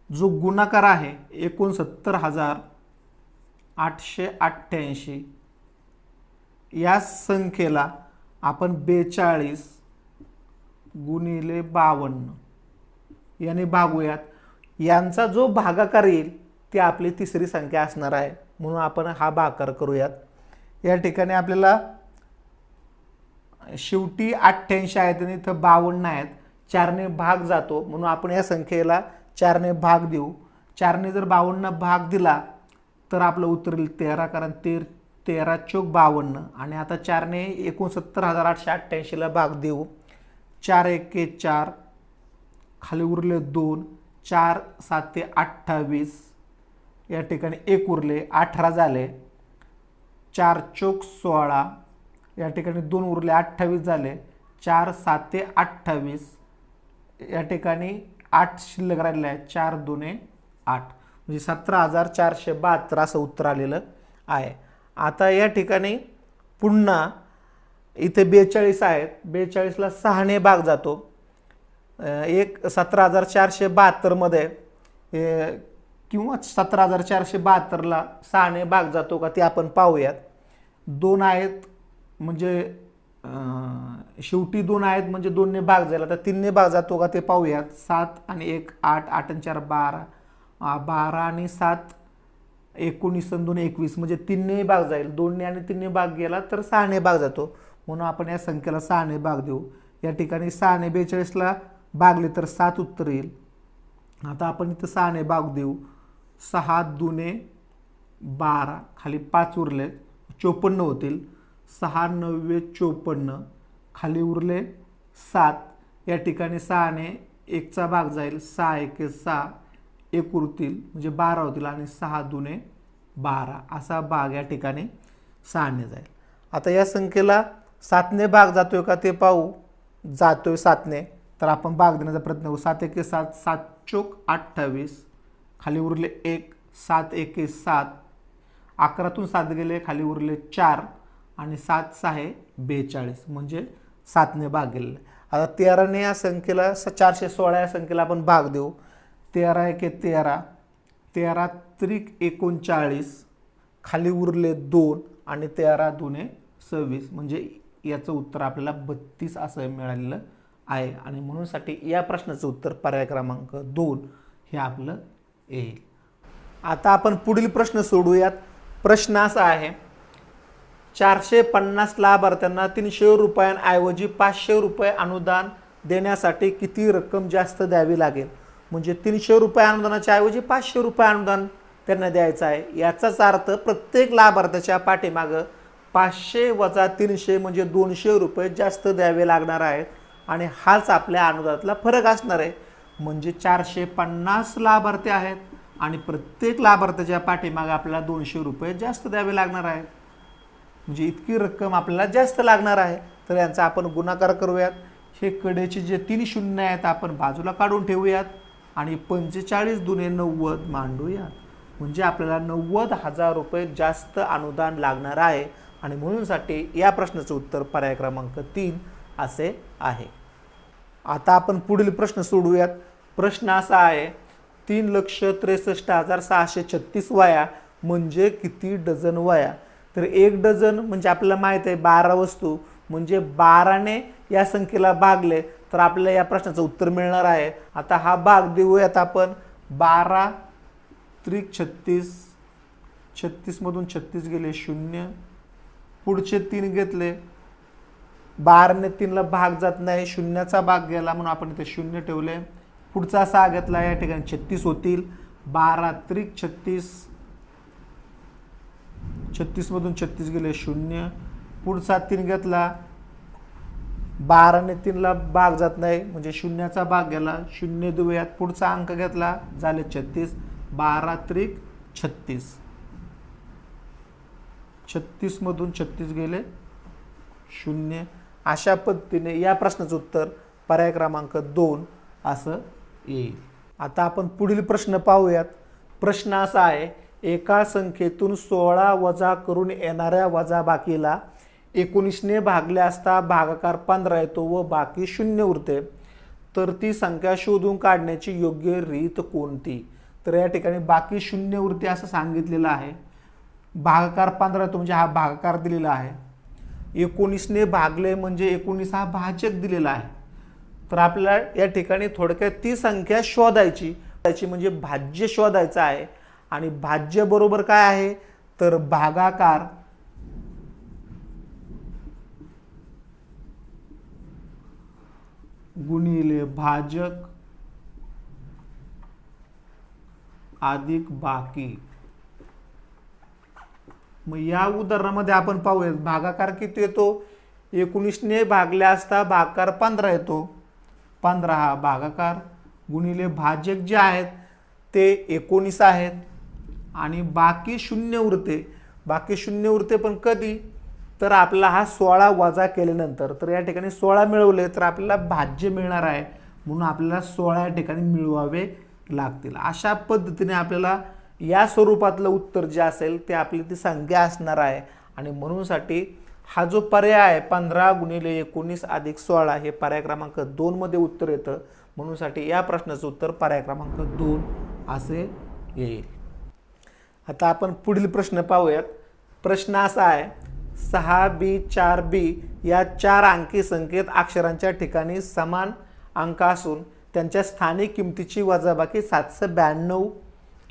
जो गुणाकार आहे 69,888 या संख्येला आपण 42 गुणिले 52 याने भागूयात. यांचा जो भागाकार येईल ती आपली तिसरी संख्या असणार आहे. म्हणून आपण हा भागाकार करूयात. या ठिकाणी आपल्याला शेवटी 88 आहेत आणि इथं 52 आहेत. 4ने भाग जातो म्हणून आपण या संख्येला 4ने भाग देऊ. 4ने जर 52 भाग दिला तर आपलं उत्तर येईल 13, कारण 13 चोक 52. आणि आता 4ने 69,888ला भाग देऊ. 4 1 4, खाली उरले 2, 4 7 28, या ठिकाणी 1 उरले 18 झाले. 4 चोक 16, या ठिकाणी 2 उरले 28 झाले. 4 7 28, या ठिकाणी 8 शिल्लक राहिलेला आहे. 4 2 8 म्हणजे 17,472 असं उत्तर आलेलं आहे. आता या ठिकाणी पुन्हा इथे 42 आहेत. 42ला 6ने भाग जातो. 17,472 मध्ये किंवा 17,472ला 6ने भाग जातो का ते आपण पाहूयात. 2 आहेत म्हणजे शेवटी 2 आहेत म्हणजे 2ने भाग जाईल. आता 3ने भाग जातो का ते पाहूयात. 7 आणि 1 8, 8 आणि 4 12, 12 आणि 7 19 आणि 2 21 म्हणजे 3ने भाग जाईल. 2ने आणि 3ने भाग गेला तर 6ने भाग जातो म्हणून आपण या संख्येला 6ने भाग देऊ. या ठिकाणी 6ने 42ला भागले तर 7 उत्तर येईल. आता आपण इथं 6ने भाग देऊ. 6 2 12, खाली 5 उरले 54 होतील. 6 9 54, खाली उरले 7. या ठिकाणी 6ने 1चा भाग जाईल. 6 1 6, 1 उरतील म्हणजे 12 होतील आणि 6 2 12 असा भाग या ठिकाणी 6ने जाईल. आता या संख्येला 7ने भाग जातोय का ते पाहू. जातोय 7ने तर आपण भाग देण्याचा प्रयत्न करू. 7 1 7, 7 चोक 28, खाली उरले 1, 7 1 7, 11तून 7 गेले खाली उरले 4 आणि 7 6 42 म्हणजे 7ने भाग गेलेला. आता 13ने या संख्येला 416 या संख्येला आपण भाग देऊ. 13 1 13, 13 त्रिक 39, खाली उरले 2 आणि 13 2 26 म्हणजे याचं उत्तर आपल्याला 32 असं मिळालेलं आहे. आणि म्हणूनसाठी या प्रश्नाचं उत्तर पर्याय क्रमांक 2 हे आपलं येईल. आता आपण पुढील प्रश्न सोडूयात. प्रश्न असा आहे, 450 लाभार्थ्यांना 300 रुपयांऐवजी 500 रुपये अनुदान देण्यासाठी किती रक्कम जास्त द्यावी लागेल. म्हणजे 300 रुपये अनुदानाच्या ऐवजी 500 रुपये अनुदान त्यांना द्यायचं आहे. याचाच अर्थ प्रत्येक लाभार्थ्याच्या पाठीमागं 500 वजा 300 म्हणजे 200 रुपये जास्त द्यावे लागणार आहेत आणि हाच आपल्या अनुदानातला फरक असणार आहे. म्हणजे 450 लाभार्थी आहेत आणि प्रत्येक लाभार्थ्याच्या पाठीमागे आपल्याला 200 रुपये जास्त द्यावे लागणार आहेत. म्हणजे इतकी रक्कम आपल्याला जास्त लागणार आहे. तर यांचा आपण गुणाकार करूयात. हे कडेचे जे 3 शून्य आहेत आपण बाजूला काढून ठेवूयात आणि 45 दुने 90 मांडूयात. म्हणजे आपल्याला 90,000 रुपये जास्त अनुदान लागणार आहे आणि म्हणूनसाठी या प्रश्नाचं उत्तर पर्याय क्रमांक 3 असे आहे. आता आपण पुढील प्रश्न सोडूयात. प्रश्न असा आहे, 3,63,636 वया म्हणजे किती डझन वया? तर 1 डझन म्हणजे आपल्याला माहित आहे 12 वस्तू, म्हणजे 12ने या संख्येला भागले तर आपल्याला या प्रश्नाचं उत्तर मिळणार आहे. आता हा भाग देऊयात आपण. 12 त्रिक 36, 36 मधून 36 गेले 0, पुढचे 3 घेतले, 12ने 3ला भाग जात नाही, शून्याचा भाग गेला म्हणून आपण इथे 0 ठेवले. पुढचा 6 घेतला, या ठिकाणी 36 होतील. 12 त्रिक 36, 36 मधून 36 गेले 0, पुढचा 3 घेतला, 12ने 3ला भाग जात नाही म्हणजे शून्याचा भाग गेला, 0 देऊयात. पुढचा अंक घेतला, झाले 36, 12 त्रिक 36, 36 मधून 36 गेले 0. अशा पद्धतीने या प्रश्नाचं उत्तर पर्याय क्रमांक 2 असं येईल. आता आपण पुढील प्रश्न पाहूयात. प्रश्न असा आहे, एका संख्येतून 16 वजा करून येणाऱ्या वजाबाकीला 19ने भागले असता भागाकार 15 येतो व बाकी 0 उरते, तर ती संख्या शोधून काढण्याची योग्य रीत कोणती? तर या ठिकाणी बाकी 0 उरते असं सांगितलेलं आहे. भागाकार 15 येतो म्हणजे हा भागाकार दिलेला आहे. 19ने भागले म्हणजे 19 हा भाजक दिलेला आहे. तर आपल्याला या ठिकाणी थोडक्यात ती संख्या शोधायची, त्याची म्हणजे भाज्य शोधायचं आहे. आणि भाज्य बरोबर काय आहे तर भागाकार गुणिले भाजक अधिक बाकी. मग या उदाहरणामध्ये आपण पाहूयात भागाकार किती येतो. 19ने भागले असता भागाकार 15 येतो. 15 हा भागाकार गुणिले भाजक जे आहेत ते 19 आहेत आणि बाकी 0 उरते. बाकी 0 उरते पण कधी तर आपला हा 16 वजा केल्यानंतर. तर या ठिकाणी 16 मिळवले तर आपल्याला भाज्य मिळणार आहे, म्हणून आपल्याला 16 या ठिकाणी मिळवावे लागतील. अशा पद्धतीने आपल्याला या स्वरूपातलं उत्तर जे असेल ते आपली ती संख्या असणार आहे. आणि म्हणूनसाठी हा जो पर्याय आहे 15 गुणिले 19 अधिक 16 हे पर्याय क्रमांक 2 मध्ये उत्तर येतं. म्हणूनसाठी या प्रश्नाचं उत्तर पर्याय क्रमांक 2 असे येईल. आता आपण पुढील प्रश्न पाहूयात. प्रश्न असा आहे, 6b 4b या 4 अंकी संख्येत अक्षरांच्या ठिकाणी समान अंक असून त्यांच्या स्थानिक किमतीची वजाबाकी 792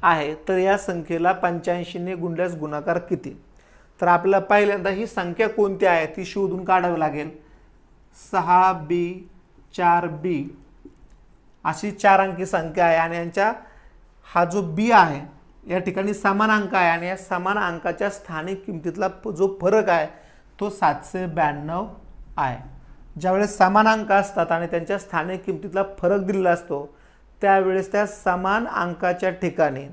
आहे, तर या संख्येला 85ने गुणल्यास गुणाकार किती? तर आपल्याला पहिल्यांदा ही संख्या कोणती आहे ती शोधून काढावी लागेल. 6b 4b अशी 4 अंकी संख्या आहे आणि यांच्या हा जो b आहे या ठिकाणी समान अंक आहे आणि या समान अंकाच्या स्थानिक किमतीतला जो फरक आहे तो 792 आहे. ज्यावेळेस समान अंक असतात आणि त्यांच्या स्थानिक किमतीतला फरक दिलेला असतो त्यावेळेस त्या समान अंकाच्या ठिकाणी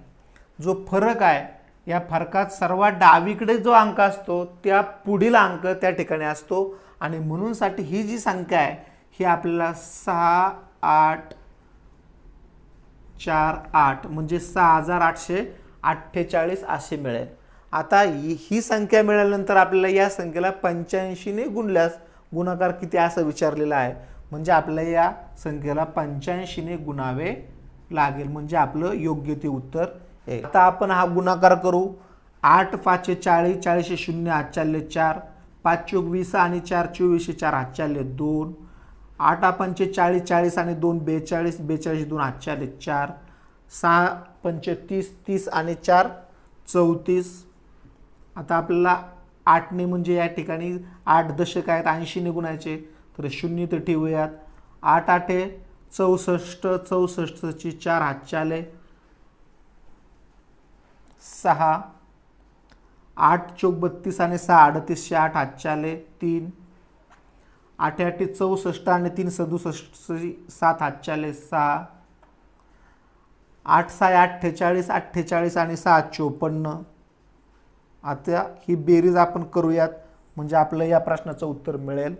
जो फरक आहे या फरकात सर्वात डावीकडे जो अंक असतो त्या पुढील अंक त्या ठिकाणी असतो. आणि म्हणूनसाठी ही जी संख्या आहे ही आपल्याला 6848 म्हणजे 6848 असे मिळेल. आता ही संख्या मिळाल्यानंतर आपल्याला या संख्येला 85ने गुणल्यास गुणाकार किती असं विचारलेलं आहे. म्हणजे आपल्याला या संख्येला 85ने गुणावे लागेल म्हणजे आपलं योग्य ते उत्तर येईल. आता आपण हा गुणाकार करू. 8 5 40, 40 0 हात चालले 4, 5 चौक 20 आणि 4 24 4 हात चालले 2, 8 5 40, 40 आणि 2 42, 42 2 हात चालले 4, 6 5 30, 30 आणि 4 34. आता आपल्याला 8ने म्हणजे या ठिकाणी 8 दशक आहेत 80ने गुणायचे तर 0 तर ठेवूयात. 8 8 64, 64ची 4 हात चाले 6, 8 चौक 32 आणि 6 38, 8 हात चाले 3, 8 8 64 आणि 3 67, 7 हात चाले 6, 8 6 48, 48 आणि 6 54. आता ही बेरीज आपण करूयात म्हणजे आपलं या प्रश्नाचं उत्तर मिळेल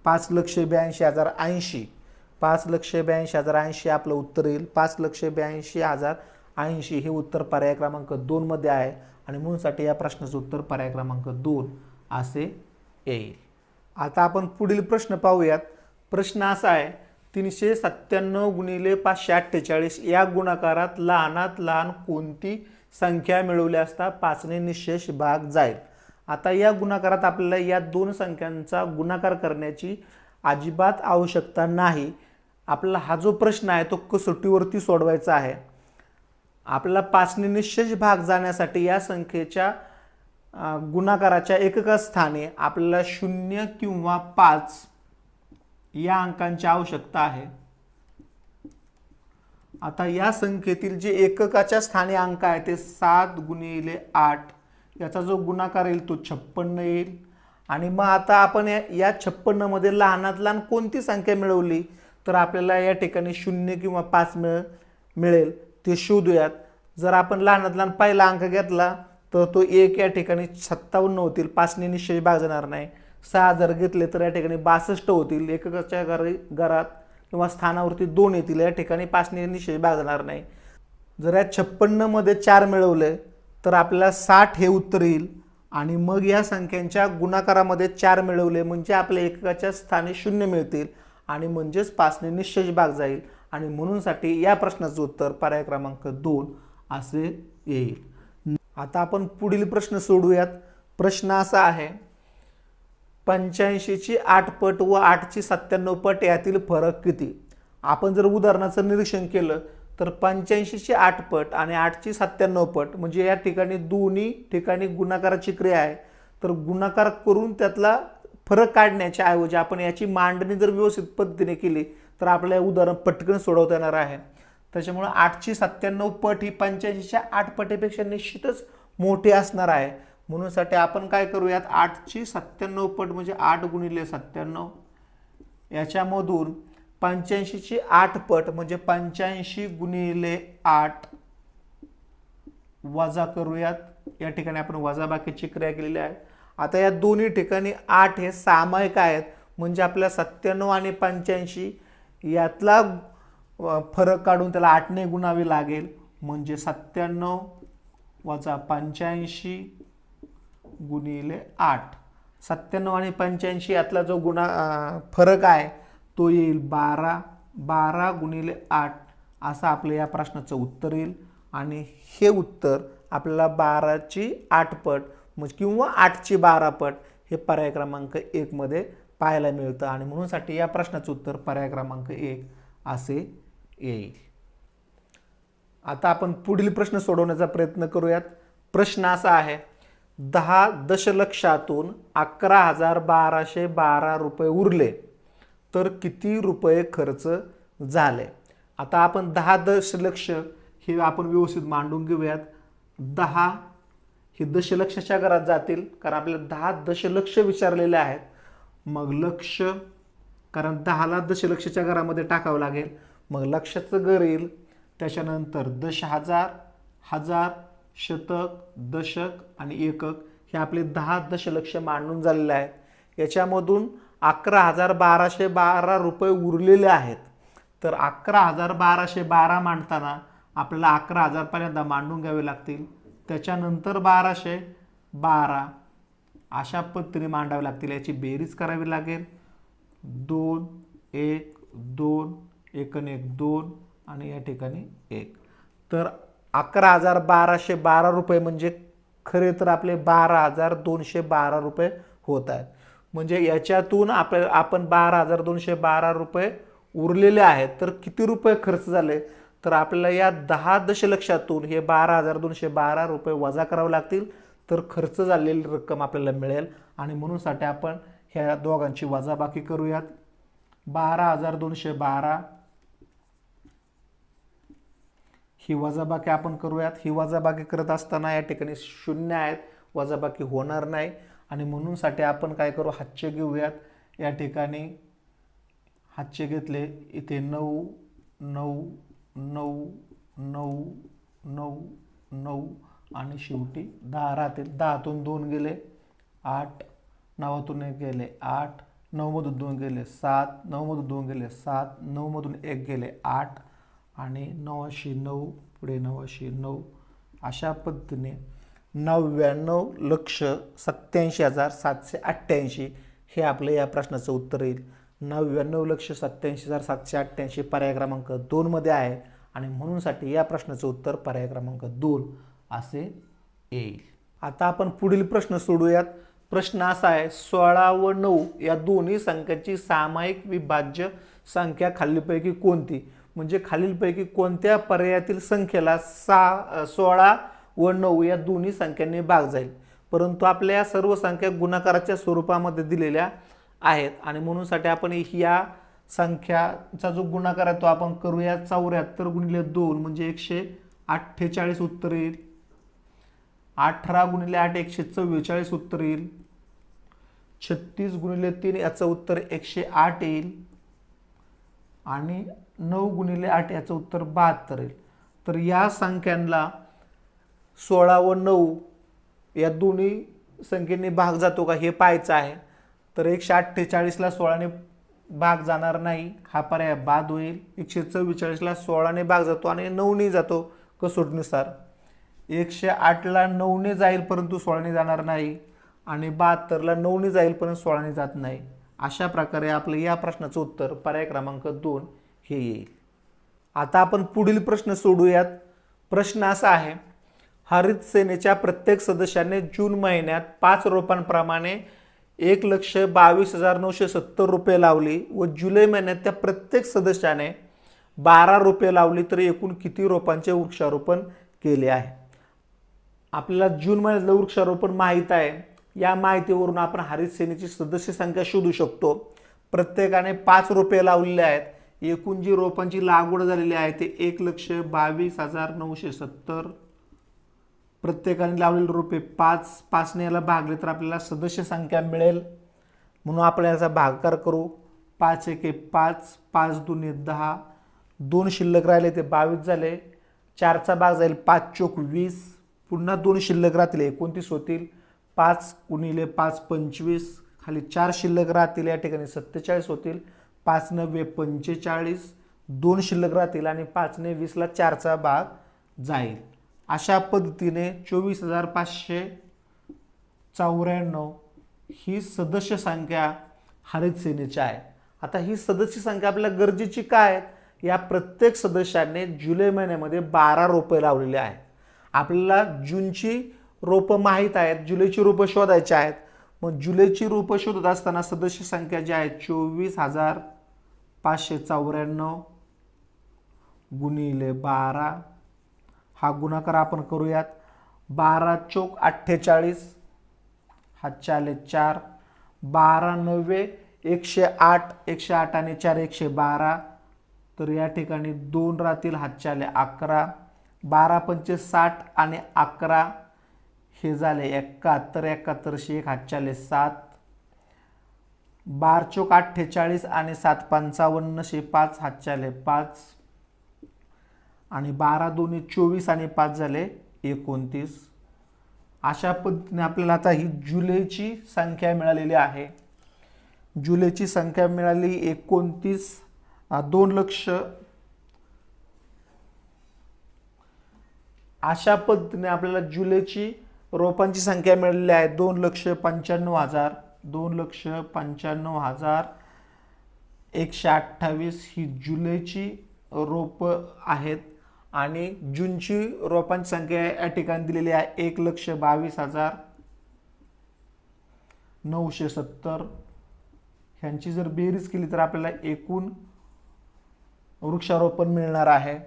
5,82,080. 5,82,080 आपलं उत्तर येईल. 5,82,080 हे उत्तर पर्याय क्रमांक 2 मध्ये आहे आणि म्हणूनसाठी या प्रश्नाचं उत्तर पर्याय क्रमांक 2 असे येईल. आता आपण पुढील प्रश्न पाहूयात. प्रश्न असा आहे, 397 गुणिले 548 या गुणाकारात लहानात लहान कोणती संख्या मिळवली असता 5ने निशेष भाग जाईल. आता या गुणाकारात आपल्याला या दोन संख्यांचा गुणाकार करण्याची अजिबात आवश्यकता नाही. आपला हा जो प्रश्न आहे तो कसोटीवरती सोडवायचा आहे. आपल्याला 5ने निशेष भाग जाण्यासाठी या संख्येच्या गुणाकाराच्या एककास्थानी आपल्याला 0 किंवा 5 या अंकांची आवश्यकता आहे. आता या संख्येतील जे एककाच्या स्थानी अंक आहे ते 7 गुणिले 8 याचा जो गुणाकार येईल तो 56 येईल. आणि मग आता आपण या 56 मध्ये लहानात लहान कोणती संख्या मिळवली तर आपल्याला या ठिकाणी 0 किंवा 5 मिळेल ते शोधूयात. जर आपण लहानात लहान पहिला अंक घेतला तर तो 1 या ठिकाणी 57 होतील, 5ने निशेष भाग जाणार नाही. 6 जर घेतले तर या ठिकाणी 62 होतील, एककाच्या घरात किंवा स्थानावरती 2 येतील, या ठिकाणी 5ने निशेष भाग जाणार नाही. जर या 56 मध्ये 4 मिळवले तर आपल्याला 60 हे उत्तर येईल. आणि मग या संख्यांच्या गुणाकारामध्ये 4 मिळवले म्हणजे आपल्या एककाच्या स्थानी 0 मिळतील आणि म्हणजेच 5ने निशेष भाग जाईल. आणि म्हणूनसाठी या प्रश्नाचं उत्तर पर्याय क्रमांक 2 असे येईल. आता आपण पुढील प्रश्न सोडूयात. प्रश्न असा आहे, 85 ची 8 पट व 8 ची 97 पट यातील फरक किती? आपण जर उदाहरणाचं निरीक्षण केलं तर 85 ची 8 पट आणि 8 ची 97 पट म्हणजे या ठिकाणी दोन्ही ठिकाणी गुणाकाराची क्रिया आहे. तर गुणाकार करून त्यातला फरक काढण्याच्या ऐवजी आपण याची मांडणी जर व्यवस्थित पद्धतीने केली तर आपल्याला उदाहरण पटकन सोडवता येणार आहे. त्याच्यामुळे 8 ची 97 पट ही 85 च्या 8 पटीपेक्षा निश्चितच मोठी असणार आहे. म्हणूनसाठी आपण काय करूयात, 8 ची 97 पट म्हणजे 8 गुणिले 97 याच्यामधून 85 ची 8 पट म्हणजे 85 गुणिले 8 वजा करूयात. या ठिकाणी आपण वजाबाकीची क्रिया केलेली आहे. आता या दोन्ही ठिकाणी 8 हे सामायिक आहेत म्हणजे आपल्या 97 आणि 85 यातला फरक काढून त्याला 8 ने गुणावे लागेल. म्हणजे 97 वजा 85 गुणिले 8. 97 आणि 85 यातला जो फरक आहे तो येईल 12. 12 गुणिले 8 असं आपल्या या प्रश्नाचं उत्तर येईल. आणि हे उत्तर आपल्याला 12 ची 8 पट किंवा 8 ची 12 पट हे पर्याय क्रमांक 1 मध्ये पाहायला मिळतं. आणि म्हणूनसाठी या प्रश्नाचं उत्तर पर्याय क्रमांक 1 असे येईल. आता आपण पुढील प्रश्न सोडवण्याचा प्रयत्न करूयात. प्रश्न असा आहे, 10 दशलक्षातून 11,1212 रुपये उरले तर किती रुपये खर्च झाले? आता आपण 10 दशलक्ष हे आपण व्यवस्थित मांडून घेऊयात. 10 हे दशलक्षाच्या घरात जातील कारण आपल्याला 10 दशलक्ष विचारलेले आहेत. मग लक्ष, कारण 10ला दशलक्षाच्या घरामध्ये टाकावं लागेल. मग लक्षाचं घर येईल. त्याच्यानंतर दश हजार, हजार, शतक, दशक आणि एकक हे आपले 10 दशलक्ष मांडून झालेले आहेत. याच्यामधून 11,1212 रुपये उरलेले आहेत. तर 11,1212 मांडताना आपल्याला 11,000 पहिल्यांदा मांडून घ्यावे लागतील. त्याच्यानंतर 1212 अशा पद्धतीने मांडावे लागतील. याची बेरीज करावी लागेल. 2 1 2 1 1 2 आणि या ठिकाणी 1. तर 11,1212 रुपये म्हणजे खरे तर आपले 12,212 रुपये होत आहेत. म्हणजे याच्यातून आपण 12,212 रुपये उरलेले आहेत. तर किती रुपये खर्च झाले तर आपल्याला या 10 दशलक्षातून हे 12,212 रुपये वजा करावे लागतील. तर खर्च झालेली रक्कम आपल्याला मिळेल. आणि म्हणूनसाठी आपण ह्या दोघांची वजाबाकी करूयात. 12,212 ही वजाबाकी आपण करूयात. ही वजाबाकी करत असताना या ठिकाणी 0 आहेत, वजाबाकी होणार नाही. आणि म्हणूनसाठी आपण काय करू, हातचे घेऊयात. या ठिकाणी हातचे घेतले, इथे 9 9 9 9 9 9 आणि शेवटी 10 राहतील. 10तून 2 गेले 8, 9तून 1 गेले 8, 9मधून 2 गेले 7, 9मधून 2 गेले 7, 9मधून 1 गेले 8 आणि 9,9 पुढे 9,9. अशा पद्धतीने 99,87,788 हे आपले या प्रश्नाचं उत्तर येईल. 99,87,788 पर्याय क्रमांक 2 मध्ये आहे आणि म्हणूनसाठी या प्रश्नाचं उत्तर पर्याय क्रमांक 2 असे येईल. आता आपण पुढील प्रश्न सोडूयात. प्रश्न असा आहे, 16 व 9 या दोन्ही संख्यांची सामायिक विभाज्य संख्या खालीलपैकी कोणती? म्हणजे खालीलपैकी कोणत्या पर्यायातील संख्येला 16 व 9 या दोन्ही संख्यांनी भाग जाईल. परंतु आपल्या या सर्व संख्या गुणाकाराच्या स्वरूपामध्ये दिलेल्या आहेत आणि म्हणूनसाठी आपण या संख्याचा जो गुणाकार आहे तो आपण करूया. 74 गुणिले 2 म्हणजे 148 उत्तर येईल. 18 गुणिले 8 144 उत्तर येईल. 36 गुणिले 3 याचं उत्तर 108 येईल आणि 9 गुणिले 8 याचं उत्तर 72 येईल. तर या संख्यांना 16 व 9 या दोन्ही संख्येने भाग जातो का हे पाहायचं आहे. तर 148ला 16ने भाग जाणार नाही, हा पर्याय बाद होईल. 144ला 16ने भाग जातो आणि 9ने जातो कसोटीनुसार. 108ला 9ने जाईल परंतु 16ने जाणार नाही आणि 72ला 9ने जाईल पण 16ने जात नाही. अशा प्रकारे आपलं या प्रश्नाचं उत्तर पर्याय क्रमांक 2 हे येईल. आता आपण पुढील प्रश्न सोडूयात. प्रश्न असा आहे, हरित सेनेच्या प्रत्येक सदस्याने जून महिन्यात 5 रोपांप्रमाणे 1,22,970 रुपये लावली व जुलै महिन्यात त्या प्रत्येक सदस्याने 12 रुपये लावली तर एकूण किती रोपांचे वृक्षारोपण केले आहे? आपल्याला जून महिन्यातलं वृक्षारोपण माहीत आहे. या माहितीवरून आपण हरित सेनेची सदस्य संख्या शोधू शकतो. प्रत्येकाने 5 रुपये लावलेले आहेत. एकूण जी रोपांची लागवड झालेली आहे ते 1,22,970. प्रत्येकाने लावलेले रुपये 5 ने याला भागले तर आपल्याला सदस्य संख्या मिळेल. म्हणून आपण याचा भागाकार करू. 5 1 5, 5 2 10, 2 शिल्लक राहिले ते 22 झाले. 4चा भाग जाईल 5 चोक 20, पुन्हा 2 शिल्लक राहतील 29 होतील. 5 गुणिले 5 25, खाली 4 शिल्लक राहतील या ठिकाणी 47 होतील. 5 9 45, 2 शिल्लक राहतील आणि 5 ने 20ला 4चा भाग जाईल. अशा पद्धतीने 24,594 ही सदस्य संख्या हरित सेनेची आहे. आता ही सदस्य संख्या आपल्याला गरजेची काय आहे? या प्रत्येक सदस्याने जुलै महिन्यामध्ये 12 रोपे लावलेली आहेत. आपल्याला जूनची रोपं माहीत आहेत, जुलैची रोपं शोधायची आहेत. मग जुलैची रोपं शोधत असताना सदस्य संख्या जी आहे 24,594 गुणिले 12, हा गुणाकार आपण करूयात. 12 चोक 48, हातचे आले 4. 12 9 108, 108 आणि 4 112, तर या ठिकाणी 2 राहतील, हातचे आले 11. 12 पंचे 60 आणि 11 हे झाले 71, 71 1 हातचे आले 7. 12 चोक 48 आणि 7 55 5 हातचे आले 5 आणि 12 2 24 आणि 5 झाले 29. अशा पद्धतीने आपल्याला आता ही जुलैची संख्या मिळालेली आहे. जुलैची संख्या मिळाली 29, 2 लक्ष. अशा पद्धतीने आपल्याला जुलैची रोपांची संख्या मिळालेली आहे 2,95,000, 2,95,128 ही जुलैची रोप आहेत आणि जूनची रोपांची संख्या या ठिकाणी दिलेली आहे 1,22,970. ह्यांची जर बेरीज केली तर आपल्याला एकूण वृक्षारोपण मिळणार आहे.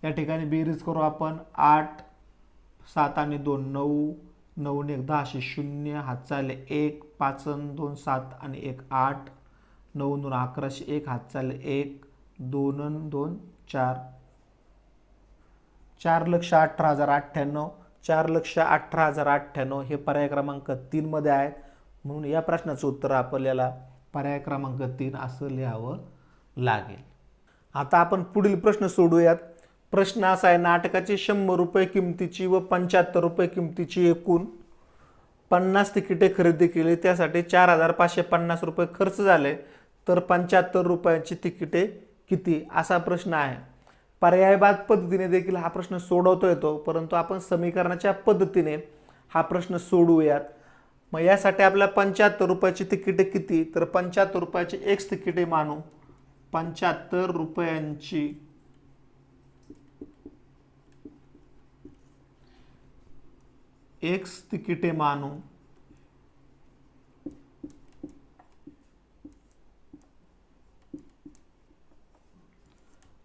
या ठिकाणी बेरीज करू आपण. 8 7 आणि 2 9, 9 ने 1 10 0, हात चाले 1, 5 2 7 आणि 1 8, 9 2 11 1, हात चाले 1, 2 2 4, 4,18,098, 4,18,098 हे पर्याय क्रमांक 3 मध्ये आहेत. म्हणून या प्रश्नाचं उत्तर आपल्याला पर्याय क्रमांक 3 असं लिहावं लागेल. आता आपण पुढील प्रश्न सोडूयात. प्रश्न असा आहे, नाटकाची 100 रुपये किमतीची व 75 रुपये किमतीची एकूण 50 तिकिटे खरेदी केली. त्यासाठी 4,550 रुपये खर्च झाले, तर 75 रुपयांची तिकिटे किती? असा प्रश्न आहे. पर्यायवाद पद्धतीने देखील हा प्रश्न सोडवता येतो, परंतु आपण समीकरणाच्या पद्धतीने हा प्रश्न सोडवूयात. मग यासाठी आपल्याला 75 रुपयाची तिकिटे किती, तर 75 रुपयाची एक्स तिकिटे मानू. 75 रुपयांची एक्स तिकिटे मानू.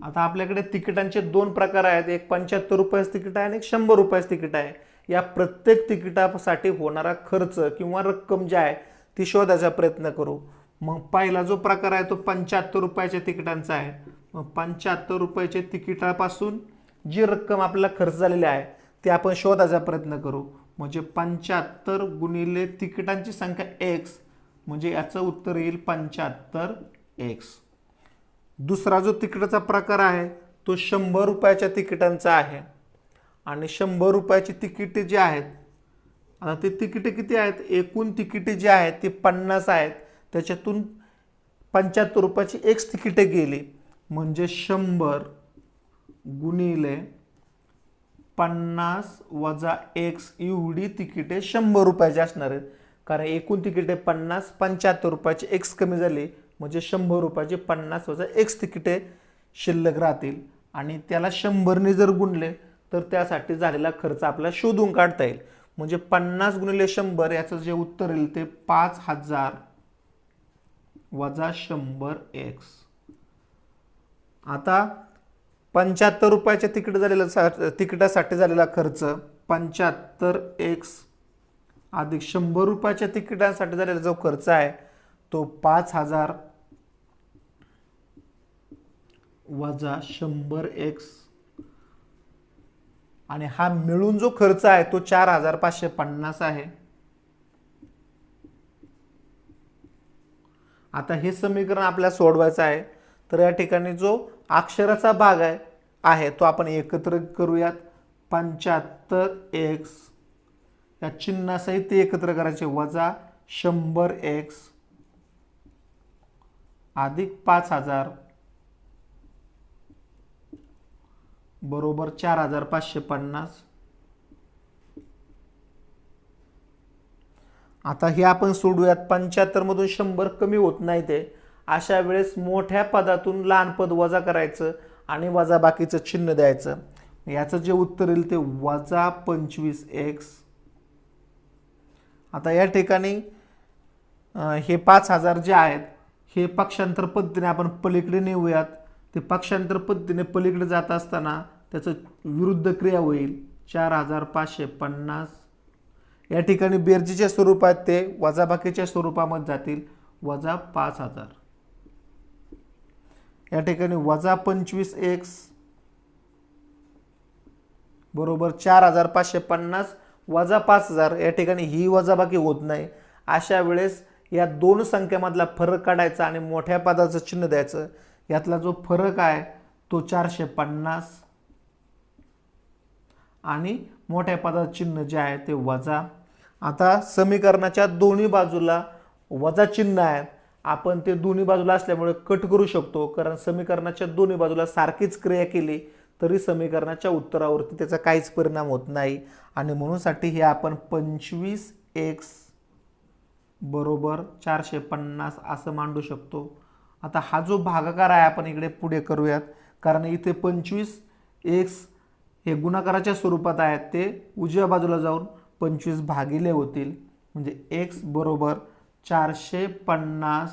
आता आपल्याकडे तिकिटांचे दोन प्रकार आहेत, एक 75 रुपयाचं तिकीट आहे आणि एक 100 रुपयाचं तिकीट आहे. या प्रत्येक तिकिटासाठी होणारा खर्च किंवा रक्कम जी आहे ती शोधायचा प्रयत्न करू. मग पहिला जो प्रकार आहे तो 75 रुपयाच्या तिकिटांचा आहे. मग 75 रुपयाच्या तिकिटापासून जी रक्कम आपल्याला खर्च झालेली आहे ती आपण शोधायचा प्रयत्न करू. म्हणजे 75 गुणिले तिकिटांची संख्या एक्स, म्हणजे याचं उत्तर येईल 75 एक्स. दुसरा जो तिकिटाचा प्रकार आहे तो 100 रुपयाच्या तिकिटांचा आहे. आणि 100 रुपयाची तिकिटे जी आहेत, आता ते तिकिटे किती आहेत, एकूण तिकिटे जी आहेत ती 50 आहेत, त्याच्यातून 75 रुपयाची एक्स तिकिटे गेली, म्हणजे 100 गुणिले 50 वजा एक्स एवढी तिकिटे 100 रुपयाची असणार आहेत. कारण एकूण तिकिटे 50, 75 रुपयाची एक्स कमी झाली, म्हणजे 100 रुपयाची 50 वजा एक्स तिकिटे शिल्लक राहतील. आणि त्याला 100ने जर गुणले तर त्यासाठी झालेला खर्च आपल्याला शोधून काढता येईल. म्हणजे 50 गुणिले 100 याचं जे उत्तर येईल ते 5000 वजा 100 एक्स. आता 75 रुपयाच्या तिकिटासाठी झालेला खर्च 75 एक्स अधिक 100 रुपयाच्या तिकिटासाठी झालेला जो खर्च आहे तो 5000 वजा 100 एक्स. आणि हा मिळून जो खर्च आहे तो 4550 आहे. आता हे समीकरण आपल्याला सोडवायचं आहे, तर या ठिकाणी जो अक्षराचा भाग आहे तो आपण एकत्र करूयात. 75 एक्स या चिन्हासहित ते एकत्र करायचे, वजा 100 एक्स अधिक 5000 बरोबर 4550. आता हे आपण सोडूयात. 75 मधून 100 कमी होत नाही ते, अशा वेळेस मोठ्या पदातून लहान पद वजा करायचं आणि वजा बाकीचं चिन्ह द्यायचं. याचं जे उत्तर येईल ते वजा 25 एक्स. आता या ठिकाणी हे 5000 जे आहेत हे पक्षांतर पद्धतीने आपण पलीकडे नेऊयात. ते पक्षांतर पद्धतीने पलीकडे जात असताना त्याचं विरुद्ध क्रिया होईल. 4550 या ठिकाणी बेरजेच्या स्वरूपात ते वजाबाकीच्या स्वरूपामध्ये जातील, वजा 5000. या ठिकाणी वजा 25 एक्स बरोबर 4550 वजा 5000. या ठिकाणी ही वजाबाकी होत नाही. अशा वेळेस या दोन संख्येमधला फरक काढायचा आणि मोठ्या पदाचं चिन्ह द्यायचं. यातला जो फरक आहे तो 450 आणि मोठ्या पदाचं चिन्ह जे आहे ते वजा. आता समीकरणाच्या दोन्ही बाजूला वजा चिन्ह आहे, आपण ते दोन्ही बाजूला असल्यामुळे कट करू शकतो. कारण समीकरणाच्या दोन्ही बाजूला सारखीच क्रिया केली तरी समीकरणाच्या उत्तरावरती त्याचा काहीच परिणाम होत नाही. आणि म्हणूनसाठी हे आपण 25x बरोबर 450 असं मांडू शकतो. आता हा जो भागाकार आहे आपण इकडे पुढे करूयात, कारण इथे 25x हे गुणाकाराच्या स्वरूपात आहेत, ते उजव्या बाजूला जाऊन 25 भागिले होतील. म्हणजे x बरोबर 450.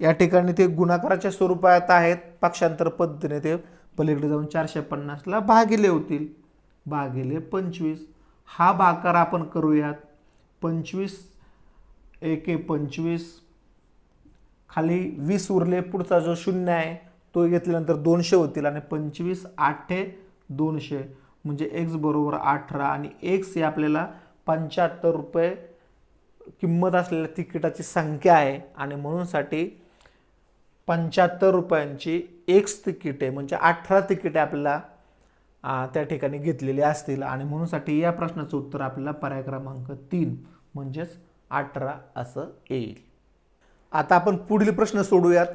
या ठिकाणी ते गुणाकाराच्या स्वरूपात आहेत, पक्षांतर पद्धतीने ते पलीकडे जाऊन 450ला भागिले होतील, भागिले 25. हा भागाकार आपण करूयात. 25 एके 25, खाली 20 उरले, पुढचा जो 0 आहे तो घेतल्यानंतर 200 होतील आणि 25 8 200 म्हणजे x बरोबर 18. आणि x ही आपल्याला 75 रुपये किंमत असलेल्या तिकिटाची संख्या आहे आणि म्हणूनसाठी 75 रुपयांची एक्स तिकिटे म्हणजे 18 तिकिटे आपल्याला त्या ठिकाणी घेतलेली असतील. आणि म्हणूनसाठी या प्रश्नाचं उत्तर आपल्याला पर्याय क्रमांक 3 म्हणजेच 18 असं येईल. आता आपण पुढील प्रश्न सोडूयात.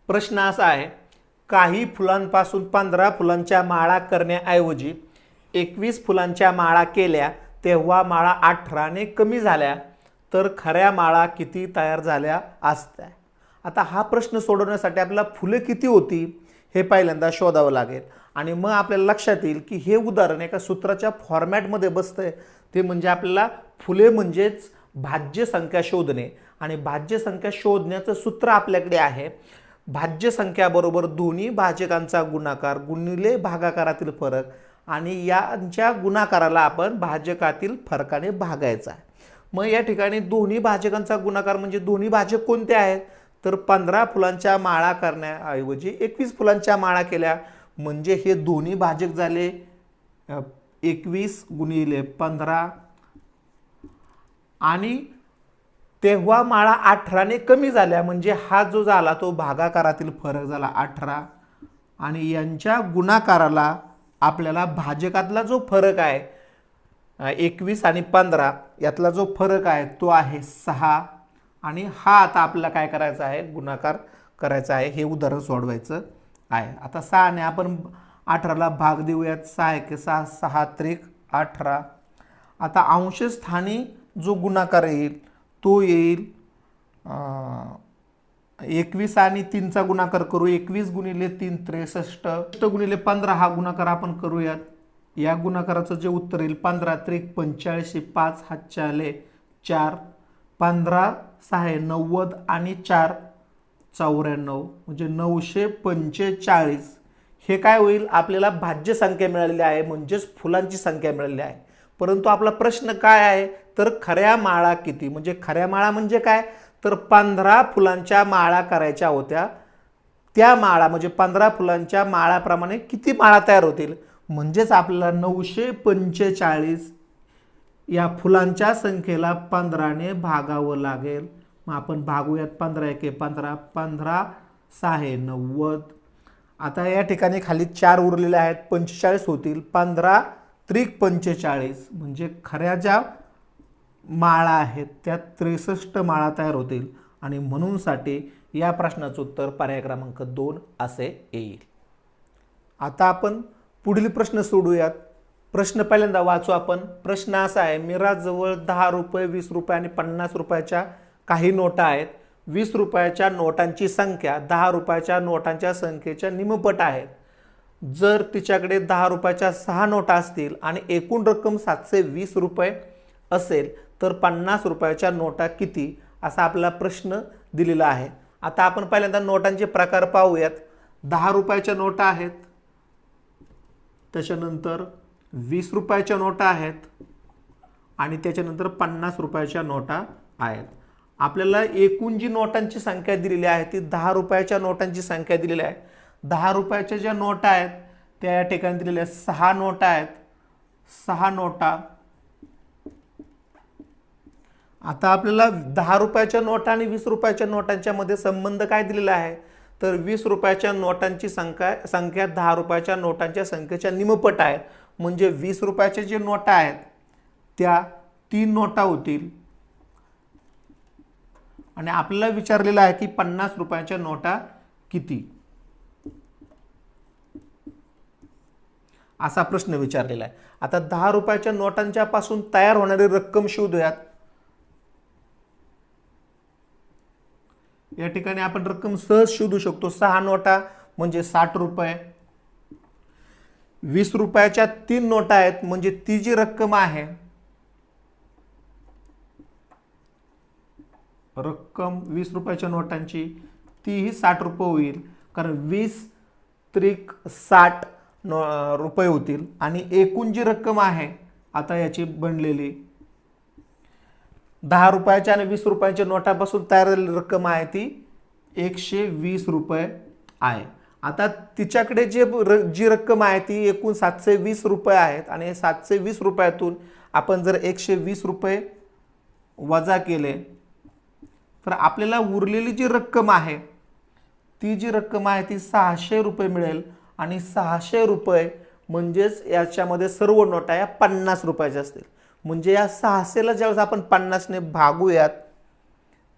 प्रश्न असा आहे, काही फुलांपासून 15 फुलांच्या माळा करण्याऐवजी 21 फुलांच्या माळा केल्या तेव्हा माळा 18ने कमी झाल्या तर खऱ्या माळा किती तयार झाल्या असत्या. आता हा प्रश्न सोडवण्यासाठी आपल्याला फुले किती होती हे पहिल्यांदा शोधावं लागेल आणि मग आपल्याला लक्षात येईल की हे उदाहरण एका सूत्राच्या फॉर्मॅटमध्ये बसतंय. ते म्हणजे आपल्याला फुले म्हणजेच भाज्य संख्या शोधणे आणि भाज्य संख्या शोधण्याचं सूत्र आपल्याकडे आहे भाज्य संख्या बरोबर दोन्ही भाजकांचा गुणाकार गुणिले भागाकारातील फरक आणि यांच्या गुणाकाराला आपण भाजकातील फरकाने भागायचा आहे. मग या ठिकाणी दोन्ही भाजकांचा गुणाकार म्हणजे दोन्ही भाजक कोणते आहेत तर 15 फुलांच्या माळा करण्याऐवजी 21 फुलांच्या माळा केल्या म्हणजे हे दोन्ही भाजक झाले 21 गुणिले 15 आणि तेव्हा माळा 18ने कमी झाल्या म्हणजे हा जो झाला तो भागाकारातील फरक झाला 18 आणि यांच्या गुणाकाराला आपल्याला भाजकातला जो फरक आहे 21 आणि 15 यातला जो फरक आहे तो आहे 6 आणि हा आता आपल्याला काय करायचा आहे गुणाकार करायचा आहे. हे उदाहरण सोडवायचं आहे. आता 6 ने आपण 18ला भाग देऊयात 6 1 6 6 त्रिक 18. आता अंशस्थानी जो गुणाकार येईल तो येईल 21 आणि 3चा गुणाकार करू 21 गुणिले 3 63 गुणिले 15 हा गुणाकार आपण करूयात. या गुणाकाराचं जे उत्तर येईल 15 त्रिक 45 5 हातचे आले 4 15 6 90 आणि 4 94 म्हणजे 945. हे काय होईल आपल्याला भाज्य संख्या मिळालेली आहे म्हणजेच फुलांची संख्या मिळालेली आहे. परंतु आपला प्रश्न काय आहे तर खऱ्या माळा किती म्हणजे खऱ्या माळा म्हणजे काय तर 15 फुलांच्या माळा करायच्या होत्या. त्या माळा म्हणजे 15 फुलांच्या माळाप्रमाणे किती माळा तयार होतील म्हणजेच आपल्याला 945 या फुलांच्या संख्येला 15ने भागावं लागेल. मग आपण भागूयात 15 1 15 15 6 90. आता या ठिकाणी खाली 4 उरलेले आहेत 45 होतील 15 त्रिक 45 म्हणजे खऱ्या ज्या माळा आहेत त्या 63 माळा तयार होतील आणि म्हणून साठी या प्रश्नाचं उत्तर पर्याय क्रमांक 2 असे येईल. आता आपण पुढील प्रश्न सोडूयात. प्रश्न पहिल्यांदा वाचू आपण. प्रश्न असा आहे मीराजवळ 10 रुपये 20 रुपये आणि 50 रुपयाच्या काही नोटा आहेत. 20 रुपयाच्या नोटांची संख्या 10 रुपयाच्या नोटांच्या संख्येच्या निमपट आहेत. जर तिच्याकडे 10 रुपयाच्या 6 नोटा असतील आणि एकूण रक्कम 720 रुपये असेल तर 50 रुपयाच्या नोटा किती असा आपला प्रश्न दिलेला आहे. आता आपण पहिल्यांदा नोटांचे प्रकार पाहूयात. 10 रुपयाच्या नोटा आहेत त्याच्यानंतर 20 रुपयाच्या नोटा आहेत आणि त्याच्यानंतर 50 रुपयाच्या नोटा आहेत. आपल्याला एकूण जी नोटांची संख्या दिलेली आहे ती 10 रुपयाच्या नोटांची संख्या दिलेली आहे. 10 रुपयाच्या ज्या नोटा आहेत त्या या ठिकाणी दिलेल्या 6 नोटा आहेत 6 नोटा. आता आपल्याला 10 रुपयाच्या नोटा आणि 20 रुपयाच्या नोटांच्या मध्ये संबंध काय दिलेला आहे तर 20 रुपयाच्या नोटांची संख्या 10 रुपयाच्या नोटांच्या संख्येच्या निमपट आहे म्हणजे 20 रुपयाच्या जे नोटा आहेत त्या 3 नोटा होतील आणि आपल्याला विचारलेलं आहे की 50 रुपयाच्या नोटा किती असा प्रश्न विचारलेला आहे. आता 10 रुपयाच्या नोटांच्या पासून तयार होणारी रक्कम शोधूयात. या ठिकाणी आपण रक्कम सहज शोधू शकतो. 6 नोटा म्हणजे 60 रुपये. 20 रुपयाच्या 3 नोटा आहेत म्हणजे ती जी रक्कम आहे रक्कम 20 रुपयाच्या नोटांची तीही 60 रुपये होईल कारण 20 त्रिक 60 रुपये होतील आणि एकूण जी रक्कम आहे आता याची बनलेली 10 रुपयाच्या आणि 20 रुपयाच्या नोटापासून तयार झालेली रक्कम आहे ती 120 रुपये आहे. आता तिच्याकडे जी रक्कम आहे ती एकूण 720 रुपये आहेत आणि 720 रुपयातून आपण जर 120 रुपये वजा केले तर आपल्याला उरलेली जी रक्कम आहे ती जी रक्कम आहे ती 600 रुपये मिळेल आणि 600 रुपये म्हणजेच याच्यामध्ये सर्व नोटा या 50 रुपयाच्या असतील. म्हणजे या 600ला ज्यावेळेस आपण 50ने भागूयात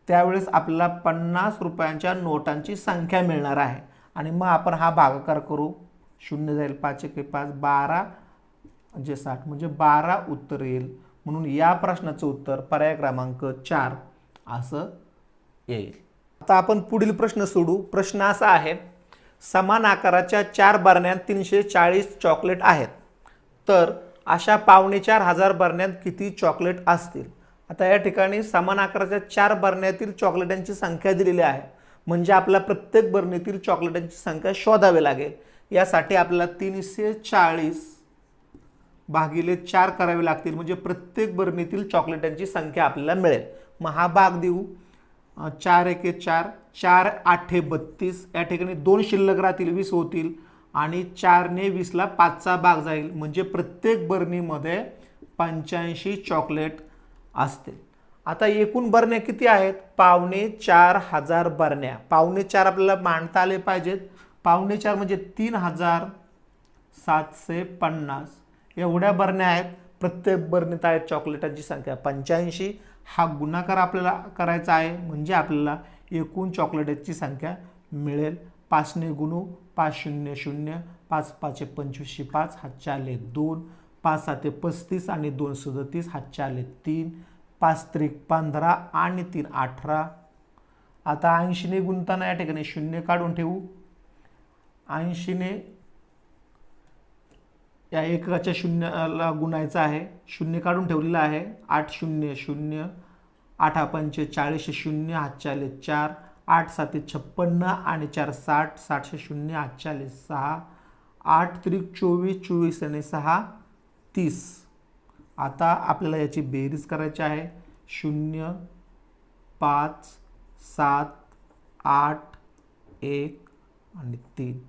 त्यावेळेस आपल्याला 50 रुपयांच्या नोटांची संख्या मिळणार आहे आणि मग आपण हा भागाकार करू. 0 जाईल 5 1 5 12 म्हणजे 60 म्हणजे 12 उत्तर येईल. म्हणून या प्रश्नाचं उत्तर पर्याय क्रमांक 4 असं येईल. आता आपण पुढील प्रश्न सोडू. प्रश्न असा आहे, समान आकाराच्या 4 बरण्यात 340 चॉकलेट आहेत, तर अशा 4,500 बरण्यात किती चॉकलेट असतील. आता या ठिकाणी समान आकाराच्या 4 बरण्यातील चॉकलेटांची संख्या दिलेली आहे, म्हणजे आपल्या प्रत्येक बरणीतील चॉकलेटांची संख्या शोधावी लागेल. यासाठी आपल्याला 340 भागिले 4 करावे लागतील, म्हणजे प्रत्येक बरणीतील चॉकलेटांची संख्या आपल्याला मिळेल. मग हा भाग देऊ. 4 एके 4, 4 आठे 32. या ठिकाणी 2 शिल्लक राहतील, 20 होतील आणि 4 ने 20ला 5चा भाग जाईल, म्हणजे प्रत्येक बरणीमध्ये 85 चॉकलेट असतील. आता एकूण बरण्या किती आहेत? 4,500 बरण्या. 4.5 आपल्याला मांडता आले पाहिजेत. 4.5 म्हणजे 3,750 एवढ्या बरण्या आहेत. प्रत्येक बरणीत आहेत चॉकलेटांची संख्या 85. हा गुणाकार आपल्याला करायचा आहे, म्हणजे आपल्याला एकूण चॉकलेटांची संख्या मिळेल. 5 ने गुणू, 5 शून्य 0, 5 5 25, 5 हातच्या आले 2, 5 7 35 आणि 2 37, हातच्या आले 3, 5 त्रिक 15 आणि 3 18. आता 80 ने गुणताना या ठिकाणी 0 काढून ठेवू. 80 ने या एककाच्या शून्याला गुणायचं आहे, 0 काढून ठेवलेला आहे. 8 0 0, 8 5 40, 0 हातच्या आले 4, 8 7 56 आणि 4 60, 60 0 हातच्या आले 6, 8 त्रिक 24, 24 आणि 6 30. आता आपल्याला याची बेरीज करायची आहे. 0 5 7 8 1 आणि 3.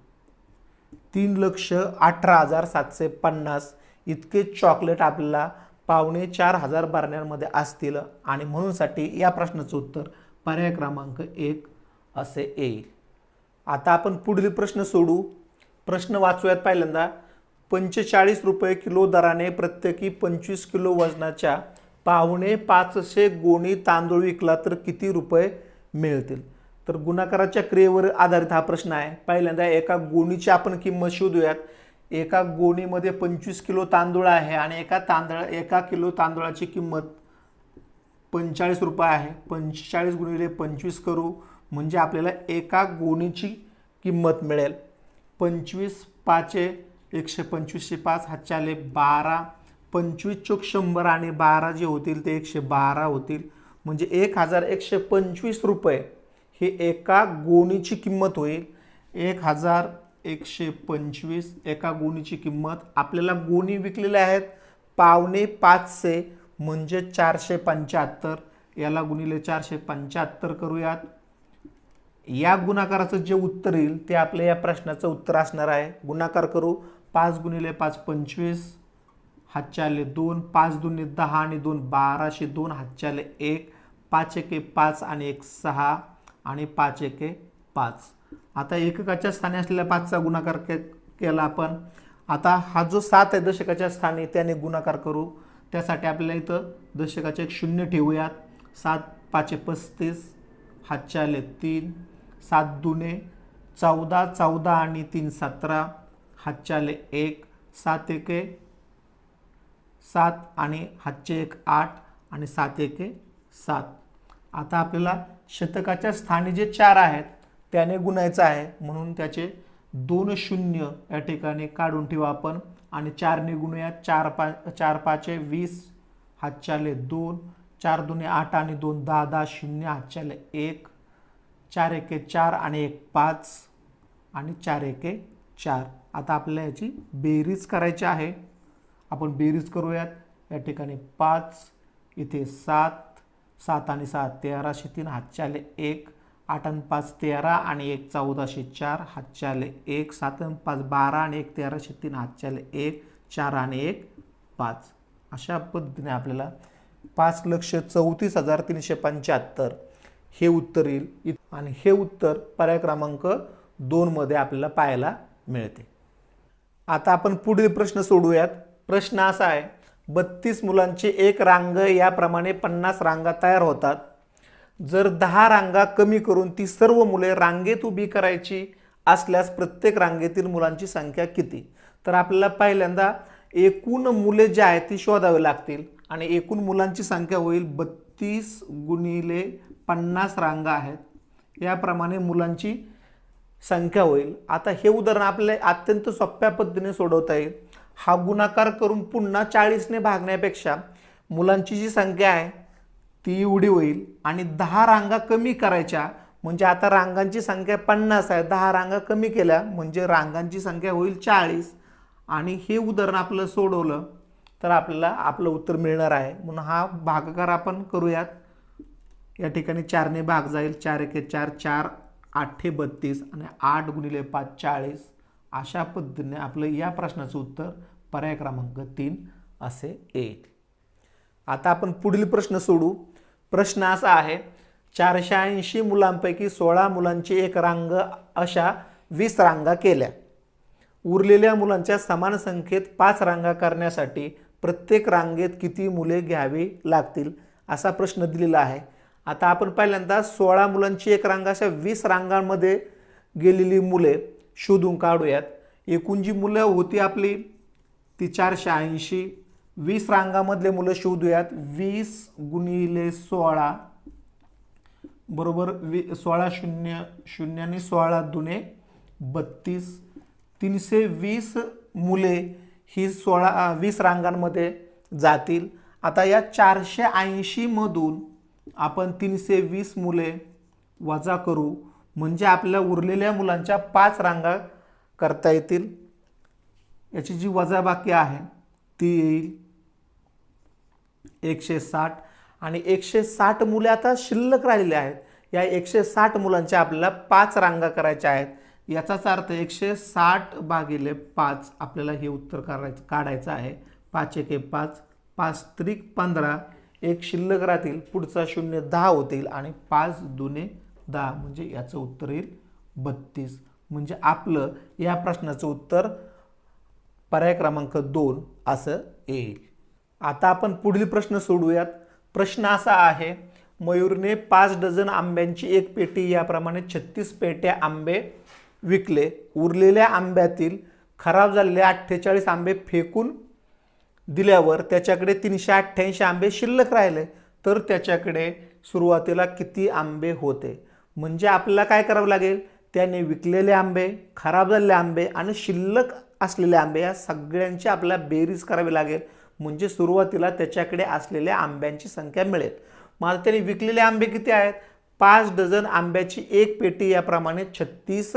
3,18,750 इतके चॉकलेट आपल्याला 4,500 बरण्यांमध्ये असतील आणि म्हणूनसाठी या प्रश्नाचं उत्तर पर्याय क्रमांक 1 असे येईल. आता आपण पुढील प्रश्न सोडू. प्रश्न वाचूयात. पहिल्यांदा 45 रुपये किलो दराने प्रत्येकी 25 किलो वजनाच्या 4.5 गोणी तांदूळ विकला तर किती रुपये मिळतील. तर गुणाकाराच्या क्रियेवर आधारित हा प्रश्न आहे. पहिल्यांदा एका गोणीची आपण किंमत शोधूयात. एका गोणीमध्ये 25 किलो तांदूळ आहे आणि एका किलो तांदूळाची किंमत 45 रुपये आहे. 45 गुणिले 25 करू, म्हणजे आपल्याला एका गोणीची किंमत मिळेल. 25 5 125, 5 हातच्या आले 12, 25 चोक 100 आणि 12 जे होतील ते 112 होतील, म्हणजे 1,125 रुपये ही एका गोणीची किंमत होईल. 1,125 एका गोणीची किंमत. आपल्याला गोणी विकलेल्या आहेत 4.5 म्हणजे 475. याला गुणिले 475 करूयात. या गुणाकाराचं जे उत्तर येईल ते आपल्या या प्रश्नाचं उत्तर असणार आहे. गुणाकार करू. 5 गुणिले 5 25, हातच्या आले 2, 5 दुने 10 आणि 2 12, 2 हातच्या आले 1, 5 एके 5 आणि 1 6 आणि 5 एके 5. आता एककाच्या स्थानी असलेल्या 5चा गुणाकार केला आपण. आता हा जो 7 आहे दशकाच्या स्थानी, त्याने गुणाकार करू. त्यासाठी आपल्याला इथं दशकाचे एक 0 ठेवूयात. 7 5 35, हातच्या आले 3, 7 दुने 14, 14 आणि 3 17, हातच्या आले 1, 7 एके 7 आणि हातचे 1 8 आणि 7 एके 7. आता आपल्याला शतकाच्या स्थानी जे 4 आहेत त्याने गुणायचं आहे, म्हणून त्याचे 2 0 या ठिकाणी काढून ठेवू आपण आणि 4 ने गुणूयात. 4 5 20, हातच्या आले 2, 4 दुने 8 आणि 2 10 10, 0 हातच्या आले 1, 4 एके 4 आणि 1 5 आणि 4 एके 4. आता आपल्याला याची बेरीज करायची आहे. आपण बेरीज करूयात. या ठिकाणी 5, इथे 7, 7 आणि 7 13, 3 हातच्या आले 1, 8 आणि 5 13 आणि 1 14, 4 हातच्या आले 1, 7 आणि 5 12 आणि 1 13, 3 हातच्या आले 1, 4 आणि 1 5. अशा पद्धतीने आपल्याला 5,34,375 हे उत्तर येईल आणि हे उत्तर पर्याय क्रमांक 2 मध्ये आपल्याला पाहायला मिळते. आता आपण पुढील प्रश्न सोडूयात. प्रश्न असा आहे, 32 मुलांची एक रांग याप्रमाणे 50 रांगा तयार होतात. जर 10 रांगा कमी करून ती सर्व मुले रांगेत उभी करायची असल्यास प्रत्येक रांगेतील मुलांची संख्या किती. तर आपल्याला पहिल्यांदा एकूण मुले जी आहेत ती शोधावी लागतील. आणि एकूण मुलांची संख्या होईल 32 गुणिले 50 रांगा आहेत। याप्रमाणे मुलांची संख्या होईल। आता हे उदाहरण आपल्याला अत्यंत सोप्या पद्धतीने सोडवता येईल। हा गुणाकार करून पुन्हा 40ने भागण्यापेक्षा मुलांची जी संख्या आहे ती एवढी होईल आणि 10 रांगा कमी करायच्या, म्हणजे आता रांगांची संख्या 50 आहे, 10 रांगा कमी केल्या म्हणजे रांगांची संख्या होईल 40। आणि हे उदाहरण आपलं सोडवलं तर आपल्याला आपलं उत्तर मिळणार आहे। म्हणून हा भागाकार आपण करूयात। या ठिकाणी 4ने भाग जाईल, 4 एके 4, 4 8 32 आणि 8 गुणिले 5 40। अशा पद्धतीने आपलं या प्रश्नाचं उत्तर पर्याय क्रमांक 3 असे येईल। आता आपण पुढील प्रश्न सोडू। प्रश्न असा आहे, 480 मुलांपैकी 16 मुलांची एक रांग अशा 20 रांगा केल्या। उरलेल्या मुलांच्या समान संख्येत 5 रांगा करण्यासाठी प्रत्येक रांगेत किती मुले घ्यावी लागतील असा प्रश्न दिलेला आहे। आता आपण पहिल्यांदा 16 मुलांची एक रांग अशा 20 रांगांमध्ये गेलेली मुले शोधून काढूयात। एकूण जी मुलं होती आपली ती 480, 20 रांगामधले मुलं शोधूयात। 20 गुणिले 16 बरोबर 16 शून्य शून्याने 16 दुने 32, 320 मुले ही 20 रांगांमध्ये जातील। आता या 480 मधून आपण 320 मुले वजा करू म्हणजे आपल्याला उरलेल्या मुलांच्या 5 रांगा करता येतील। याची जी वजाबाकी आहे ती येईल 160 आणि 160 मुले आता शिल्लक राहिलेले आहेत। या 160 मुलांच्या आपल्याला 5 रांगा करायच्या आहेत। याचाच अर्थ 160 भागिले 5 आपल्याला हे उत्तर काढायचं आहे। 5 एके 5, 5 त्रिक 15, एक शिल्लक राहतील, पुढचा 0 10 होतील आणि 5 दुने 10 म्हणजे याचं उत्तर येईल 32। म्हणजे आपलं या प्रश्नाचं उत्तर पर्याय क्रमांक 2 असं येईल। आता आपण पुढील प्रश्न सोडूयात। प्रश्न असा आहे, मयूरने 5 डझन आंब्यांची एक पेटी याप्रमाणे 36 पेट्या आंबे विकले। उरलेल्या आंब्यातील खराब झालेले 48 आंबे फेकून दिल्यावर त्याच्याकडे 388 आंबे शिल्लक राहिले, तर त्याच्याकडे सुरुवातीला किती आंबे होते? म्हणजे आपल्याला काय करावं लागेल, त्याने विकलेले आंबे, खराब झालेले आंबे आणि शिल्लक असलेले आंबे या सगळ्यांची आपल्याला बेरीज करावी लागेल, म्हणजे सुरुवातीला त्याच्याकडे असलेल्या आंब्यांची संख्या मिळेल। मग त्याने विकलेले आंबे किती आहेत? 5 डझन आंब्याची एक पेटी याप्रमाणे 36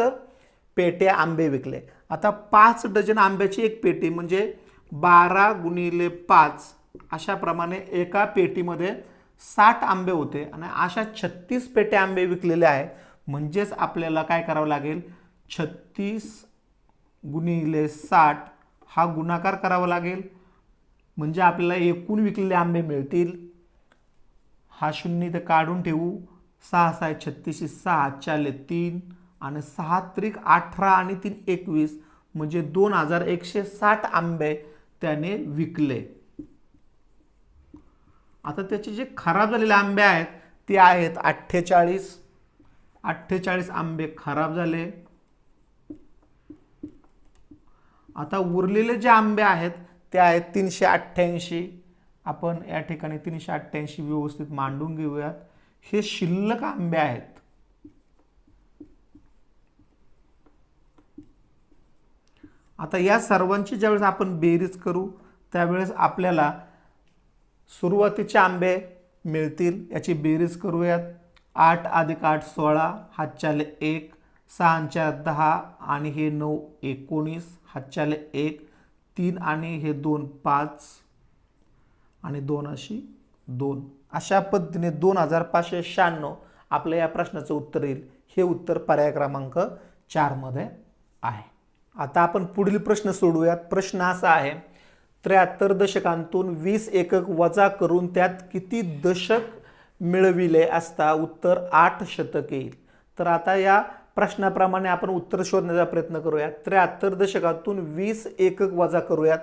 पेट्या आंबे विकले। आता 5 डझन आंब्याची एक पेटी म्हणजे 12 गुणिले 5 अशा प्रमाणे एका पेटीमध्ये 60 आंबे होते आणि अशा 36 पेट्या आंबे विकलेले आहेत। म्हणजेच आपल्याला काय करावं लागेल, 36 गुणिले 60 हा गुणाकार करावा लागेल, म्हणजे आपल्याला एकूण विकलेले आंबे मिळतील। हा 0 इथे काढून ठेवू, 6 6 36, 6 4 3 आणि 6 त्रिक 18 आणि 3 21 म्हणजे 2160 आंबे त्याने विकले। आता त्याचे जे खराब झालेले आंबे आहेत ते आहेत 48 आंबे खराब झाले। आता उरलेले जे आंबे आहेत ते आहेत 388। आपण या ठिकाणी 388 व्यवस्थित मांडून घेऊयात। हे शिल्लक आंबे आहेत। आता या सर्वांची ज्यावेळेस आपण बेरीज करू त्यावेळेस आपल्याला सुरुवातीचे आंबे मिळतील। याची बेरीज करूयात। 8 अधिक 8 16, हातच्याले 1, 6 4 10 आणि हे 9 19, हातच्याले 1, 3 आणि हे 2 5 आणि 2 अशी 2, अशा पद्धतीने 2596 आपल्या या प्रश्नाचं उत्तर येईल। हे उत्तर पर्याय क्रमांक 4 मध्ये आहे। आता आपण पुढील प्रश्न सोडूयात। प्रश्न असा आहे, 73 दशकांतून 20 एकक वजा करून त्यात किती दशक मिळविले असता उत्तर 8 शतक येईल? तर आता या प्रश्नाप्रमाणे आपण उत्तर शोधण्याचा प्रयत्न करूयात। 73 दशकातून 20 एकक वजा करूयात।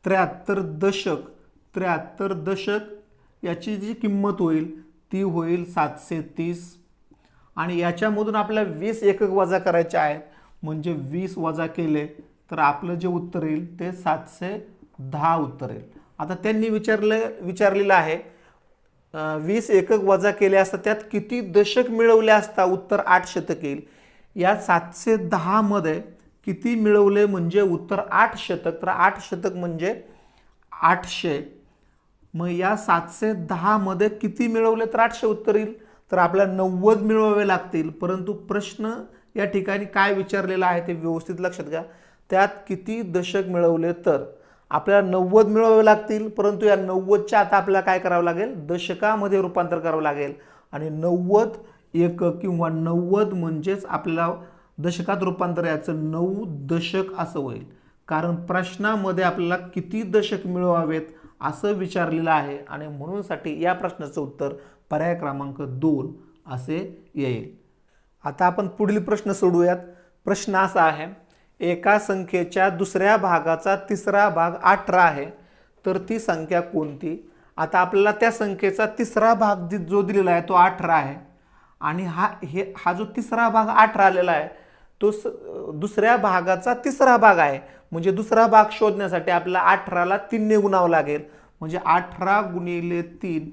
73 दशक याची जी किंमत होईल ती होईल 730 आणि याच्यामधून आपल्याला 20 एकक वजा करायचे आहेत, म्हणजे 20 वजा केले तर आपलं जे उत्तर येईल ते 710 उत्तर येईल। आता त्यांनी विचारलेलं आहे 20 एकक वजा केले असता त्यात किती दशक मिळवले असता उत्तर 8 शतक येईल. या 710 मध्ये किती मिळवले म्हणजे उत्तर 8 शतक. तर 8 शतक म्हणजे 800. मग या 710 मध्ये किती मिळवले तर 800 उत्तर येईल. तर आपल्याला 90 मिळवावे लागतील. परंतु प्रश्न या ठिकाणी काय विचारलेला आहे ते व्यवस्थित लक्षात घ्या. त्यात किती दशक मिळवले तर आपल्याला 90 मिळवावे लागतील. परंतु या 90च्या आता आपल्याला काय करावं लागेल, दशकामध्ये रूपांतर करावं लागेल. आणि 90 एकक किंवा 90 म्हणजेच आपल्याला दशकात रूपांतर याचं 9 दशक असं होईल. कारण प्रश्नामध्ये आपल्याला किती दशक मिळवावेत असं विचारलेलं आहे. आणि म्हणूनसाठी या प्रश्नाचं उत्तर पर्याय क्रमांक 2 असे येईल. आता आपण पुढील प्रश्न सोडूयात. प्रश्न असा आहे, एका संख्येच्या दुसऱ्या भागाचा तिसरा भाग 18 आहे, तर ती संख्या कोणती. आता आपल्याला त्या संख्येचा तिसरा भाग जो दिलेला आहे तो 18 आहे. आणि हा जो तिसरा भाग 18 आलेला आहे तो दुसऱ्या भागाचा तिसरा भाग आहे. म्हणजे दुसरा भाग शोधण्यासाठी आपल्याला 18ला 3 ने गुणावं लागेल. म्हणजे 18 गुणिले 3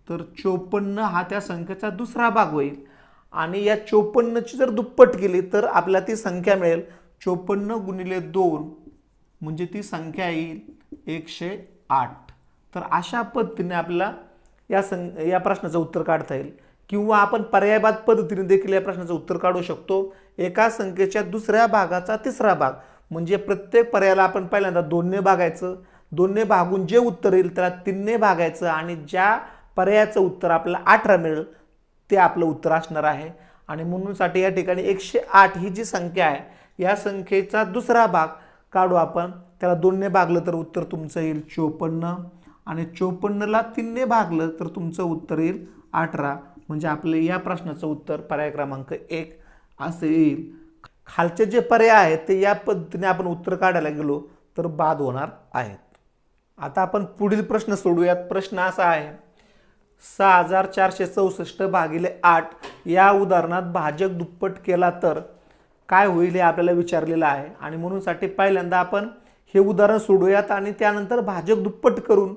तर 54 हा त्या संख्येचा दुसरा भाग होईल. आणि या 54ची जर दुप्पट केली तर आपल्याला ती संख्या मिळेल 54 गुणिले 2 म्हणजे ती संख्या येईल 108. तर अशा पद्धतीने आपल्याला या प्रश्नाचं उत्तर काढता येईल. किंवा आपण पर्यायवाद पद्धतीने देखील या प्रश्नाचं उत्तर काढू शकतो. एका संख्येच्या दुसऱ्या भागाचा तिसरा भाग म्हणजे प्रत्येक पर्यायाला आपण पहिल्यांदा 2 ने भागायचं. 2 ने भागून जे उत्तर येईल त्याला 3 ने भागायचं. आणि ज्या पर्यायाचं उत्तर आपल्याला 18 मिळेल ते आपलं उत्तर असणार आहे. आणि म्हणूनसाठी या ठिकाणी 108 ही जी संख्या आहे या संख्येचा दुसरा भाग काढू आपण. त्याला 2 ने भागलं तर उत्तर तुमचं येईल 54. आणि 54ला 3 ने भागलं तर तुमचं उत्तर येईल 18. म्हणजे आपले या प्रश्नाचं उत्तर पर्याय क्रमांक 1 असे येईल. खालचे जे पर्याय आहेत ते या पद्धतीने आपण उत्तर काढायला गेलो तर बाद होणार आहेत. आता आपण पुढील प्रश्न सोडूयात. प्रश्न असा आहे, 6464 भागिले 8 या उदाहरणात भाजक दुप्पट केला तर काय होईल हे आपल्याला विचारलेलं आहे. आणि म्हणूनसाठी पहिल्यांदा आपण हे उदाहरण सोडूयात आणि त्यानंतर भाजक दुप्पट करून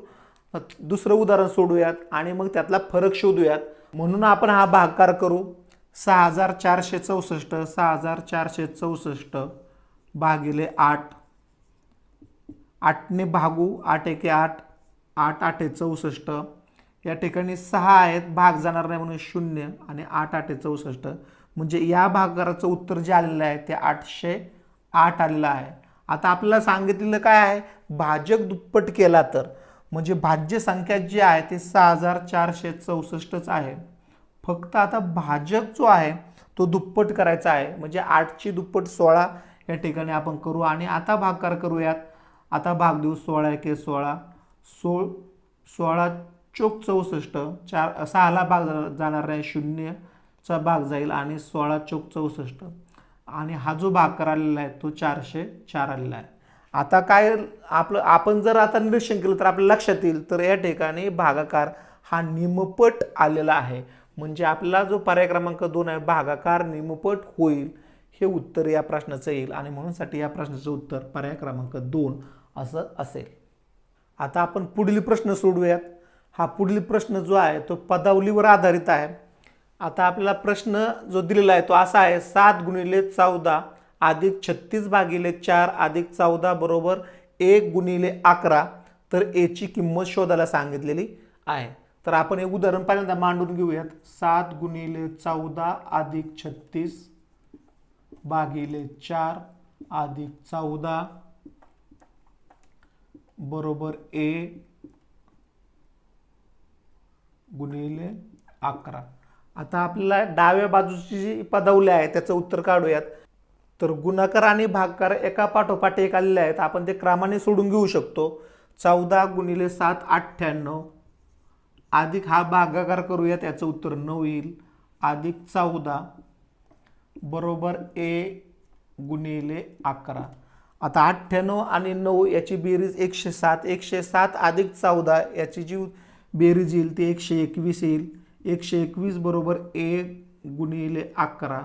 दुसरं उदाहरण सोडूयात आणि मग त्यातला फरक शोधूयात. म्हणून आपण हा भागाकार करू. 6464 भागिले 8. 8 ने भागू. 8 एके 8, 8 आठे 64. या ठिकाणी 6 आहेत, भाग जाणार नाही म्हणून 0 आणि 8 आठे 64. म्हणजे या भागाकाराचं उत्तर जे आलेलं आहे ते 808 आलेलं आहे. आता आपल्याला सांगितलेलं काय आहे, भाजक दुप्पट केला तर म्हणजे भाज्य संख्या जी आहे ते 6464च आहे. फक्त आता भाजक जो आहे तो दुप्पट करायचा आहे. म्हणजे 8ची दुप्पट 16 या ठिकाणी आपण करू. आणि आता भागाकार करूयात. आता भाग देऊ. 16 एके 16, 16 चोक 64. 6ला भाग जाणार नाही, 0चा भाग जाईल आणि 16 चोक 64. आणि हा जो भागाकार आलेला आहे तो 404 आलेला आहे. आता काय आपण जर आता निरीक्षण केलं तर आपल्या लक्षात येईल तर या ठिकाणी भागाकार हा निमपट आलेला आहे. म्हणजे आपला जो पर्याय क्रमांक 2 आहे भागाकार निमपट होईल हे उत्तर या प्रश्नाचं येईल. आणि म्हणूनसाठी या प्रश्नाचं उत्तर पर्याय क्रमांक 2 असं असेल. आता आपण पुढील प्रश्न सोडूयात. हा पुढील प्रश्न जो आहे तो पदावलीवर आधारित आहे. आता आपल्याला प्रश्न जो दिलेला आहे तो असा आहे, 7 गुणिले 14 अधिक 36 भागिले 4 अधिक 14 बरोबर 1 गुणिले 11 तर ए ची किंमत शोधायला सांगितलेली आहे. तर आपण एक उदाहरण पहिल्यांदा मांडून घेऊयात. 7 गुणिले 14 अधिक 36 भागिले 4 अधिक 14 बरोबर ए गुणिले 11. आता आपल्याला डाव्या बाजूची जी पदावली आहे त्याचं उत्तर काढूयात. तर गुणाकार आणि भागाकार एका पाठोपाठ एक आलेले आहेत. आपण ते क्रमाने सोडून घेऊ शकतो. 14 गुणिले 7 98 अधिक हा भागाकार करूया त्याचं उत्तर 9 येईल अधिक 14 बरोबर ए गुणिले 11. आता 98 आणि 9 याची बेरीज 107. 107 अधिक 14 याची जी बेरीज येईल ती 121 येईल. 121 बरोबर ए गुणिले 11.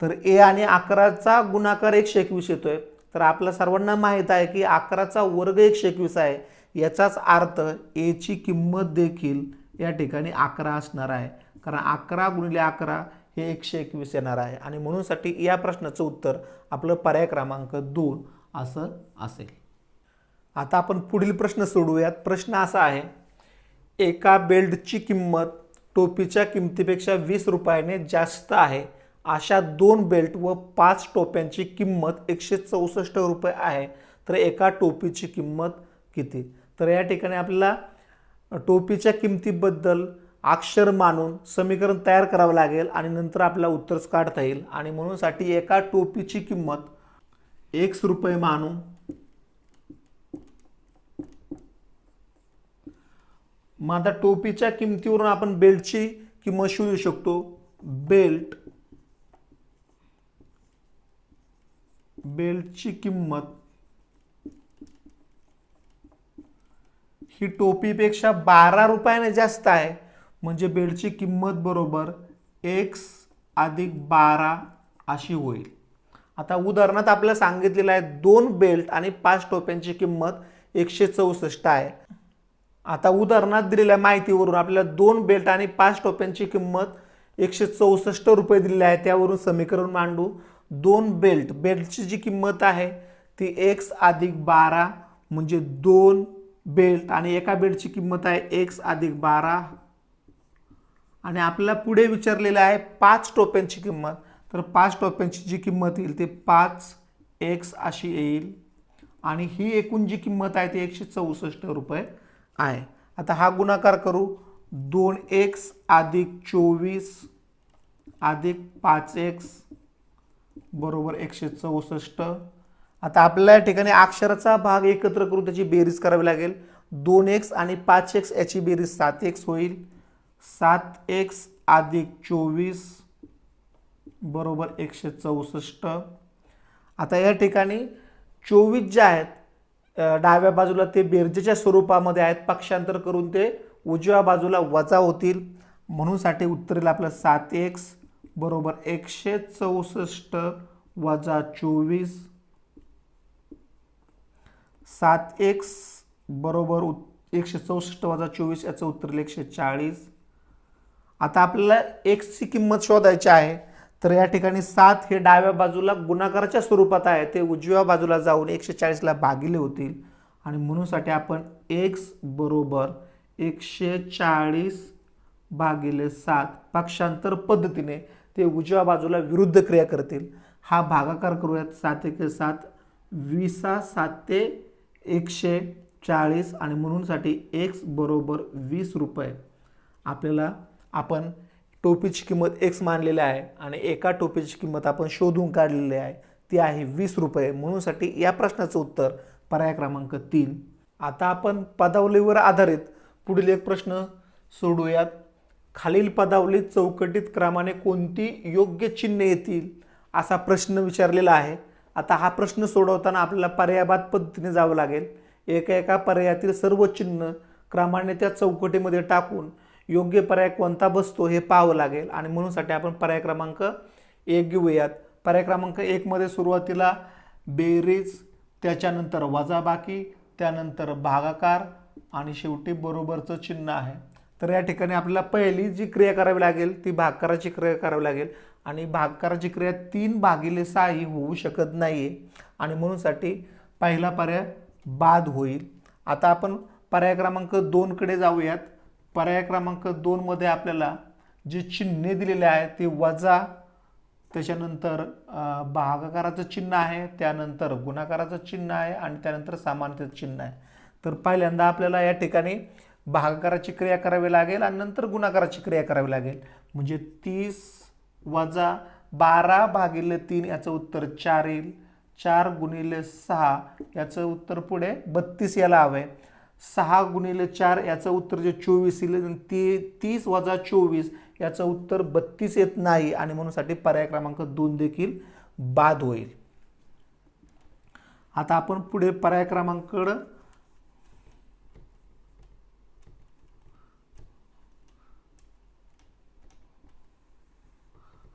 तर ए आणि 11चा गुणाकार 121 येतोय. तर आपल्या सर्वांना माहित आहे की 11चा वर्ग 121 आहे. याचाच अर्थ ए ची किंमत देखील या ठिकाणी 11 असणार आहे, कारण 11 गुणिले 11 हे 121 येणार आहे आणि म्हणूनसाठी या प्रश्नाचं उत्तर आपलं पर्याय क्रमांक 2 असं असेल. आता आपण पुढील प्रश्न सोडवूयात. प्रश्न असा आहे, एका बेल्टची किंमत टोपीच्या किमतीपेक्षा 20 रुपयाने जास्त आहे. अशा 2 बेल्ट व 5 टोप्यांची किंमत 164 रुपये आहे, तर एका टोपीची किंमत किती? तर या ठिकाणी आपल्याला टोपीच्या किमतीबद्दल अक्षर मानून समीकरण तयार करावं लागेल आणि नंतर आपल्याला उत्तर काढता येईल. आणि म्हणूनसाठी एका टोपीची किंमत x रुपये मानू. मग आता टोपीच्या किमतीवरून आपण बेल्टची किंमत शोधू शकतो. बेल्टची किंमत ही टोपीपेक्षा 12 रुपयाने जास्त आहे, म्हणजे बेल्टची किंमत बरोबर x अधिक 12 अशी होईल. आता उदाहरणात आपल्याला सांगितलेलं आहे 2 बेल्ट आणि 5 टोप्यांची किंमत 164 आहे. आता उदाहरणात दिलेल्या माहितीवरून आपल्याला 2 बेल्ट आणि 5 टोप्यांची किंमत 164 रुपये दिलेली आहे, त्यावरून समीकरण मांडू. 2 बेल्टची जी किंमत आहे ती x अधिक 12 म्हणजे 2 बेल्ट आणि एका बेल्टची किंमत आहे x अधिक 12. आणि आपल्याला पुढे विचारलेलं आहे 5 टोप्यांची किंमत, तर 5 टोप्यांची जी किंमत येईल ते 5x अशी येईल आणि ही एकूण जी किंमत आहे ती 164 रुपये आहे. आता हा गुणाकार करू. 2x अधिक 24 अधिक 5x बरोबर 164. आता आपल्याला या ठिकाणी अक्षराचा भाग एकत्र करून त्याची बेरीज करावी लागेल. 2x आणि 5x याची बेरीज 7x होईल. 7x अधिक 24 बरोबर 164. आता या ठिकाणी 24 जे आहेत डाव्या बाजूला ते बेरजेच्या स्वरूपामध्ये आहेत, पक्षांतर करून ते उजव्या बाजूला वजा होतील, म्हणूनसाठी उत्तर येईल आपलं 7x बरोबर 164 वजा 24. 7x बरोबर 164 वजा 24 याचं उत्तर येईल 140. आता आपल्याला x ची किंमत शोधायची आहे, तर या ठिकाणी 7 हे डाव्या बाजूला गुणाकाराच्या स्वरूपात आहे, ते उजव्या बाजूला जाऊन 140 ला भागिले होतील आणि म्हणूनसाठी आपण x बरोबर 140 भागिले 7 पक्षांतर पद्धतीने ते उजव्या बाजूला विरुद्ध क्रिया करतील. हा भागाकार करूयात. 7 1 7 20 7 ते 140 आणि म्हणूनसाठी x बरोबर 20 रुपये. आपल्याला आपण टोपीची किंमत x मानलेली आहे आणि एका टोपीची किंमत आपण शोधून काढलेली आहे, ती आहे 20 रुपये. म्हणूनसाठी या प्रश्नाचं उत्तर पर्याय क्रमांक 3. आता आपण पदावलीवर आधारित पुढील एक प्रश्न सोडूयात. खालील पदावलीत चौकटीत क्रमाने कोणती योग्य चिन्हे येतील असा प्रश्न विचारलेला आहे. आता हा प्रश्न सोडवताना आपल्याला पर्यायबाद पद्धतीने जावं लागेल. एका पर्यायातील सर्व चिन्ह क्रमाने त्या चौकटीमध्ये टाकून योग्य पर्याय कोणता बसतो हे पाहावं लागेल आणि म्हणूनसाठी आपण पर्याय क्रमांक 1 घेऊयात. पर्याय क्रमांक 1 मध्ये सुरुवातीला बेरीज, त्याच्यानंतर वजाबाकी, त्यानंतर भागाकार आणि शेवटी बरोबरचं चिन्ह आहे. तर या ठिकाणी आपल्याला पहिली जी क्रिया करावी लागेल ती भागाकाराची क्रिया करावी लागेल आणि भागाकाराची क्रिया 3/6 ही होऊ शकत नाहीये आणि म्हणूनसाठी पहिला पर्याय बाद होईल. आता आपण पर्याय क्रमांक 2 कडे जाऊयात. पर्याय क्रमांक 2 मध्ये आपल्याला जे चिन्हे दिलेले आहेत ते वजा, त्याच्यानंतर भागाकाराचं चिन्ह आहे, त्यानंतर गुणाकाराचं चिन्ह आहे आणि त्यानंतर समानतेचं चिन्ह आहे. तर पहिल्यांदा आपल्याला या ठिकाणी भागाकाराची क्रिया करावी लागेल आणि नंतर गुणाकाराची क्रिया करावी लागेल. म्हणजे 30 वजा 12 भागिले 3 याचं उत्तर 4 येईल. 4 गुणिले 6 याचं उत्तर पुढे 32 यायला हवं. 6 गुणिले 4 याचं उत्तर जे 24 येईल. 30 वजा 24 याचं उत्तर 32 येत नाही आणि म्हणूनसाठी पर्याय क्रमांक 2 देखील बाद होईल. आता आपण पुढे पर्याय क्रमांक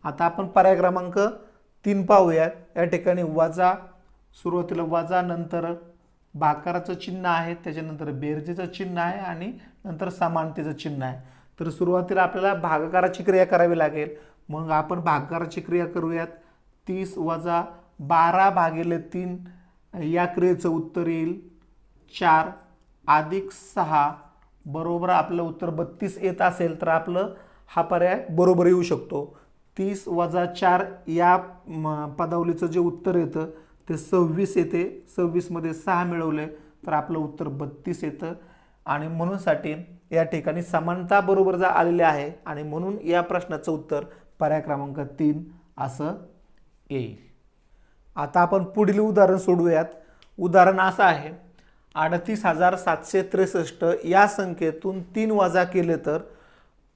आता आपण पर्याय क्रमांक 3 पाहूयात. या ठिकाणी वजा, सुरुवातीला वजा, नंतर भागाकाराचं चिन्ह आहे, त्याच्यानंतर बेरजेचं चिन्ह आहे आणि नंतर समानतेचं चिन्ह आहे. तर सुरुवातीला आपल्याला भागाकाराची क्रिया करावी लागेल. मग आपण भागाकाराची क्रिया करूयात. 30 वजा 12 भागिले 3 या क्रियेचं उत्तर येईल 4 अधिक 6 बरोबर आपलं उत्तर 32 येत असेल तर आपलं हा पर्याय बरोबर येऊ शकतो. 30 वजा 4 या पदावलीचं जे उत्तर येतं ते 26 येते. 26 मध्ये 6 मिळवले तर आपलं उत्तर 32 येतं आणि म्हणूनसाठी या ठिकाणी समानता बरोबर जा आलेली आहे आणि म्हणून या प्रश्नाचं उत्तर पर्याय क्रमांक 3 असं येईल. आता आपण पुढील उदाहरण सोडूयात. उदाहरण असं आहे, 38,763 या संख्येतून 3 वजा केले तर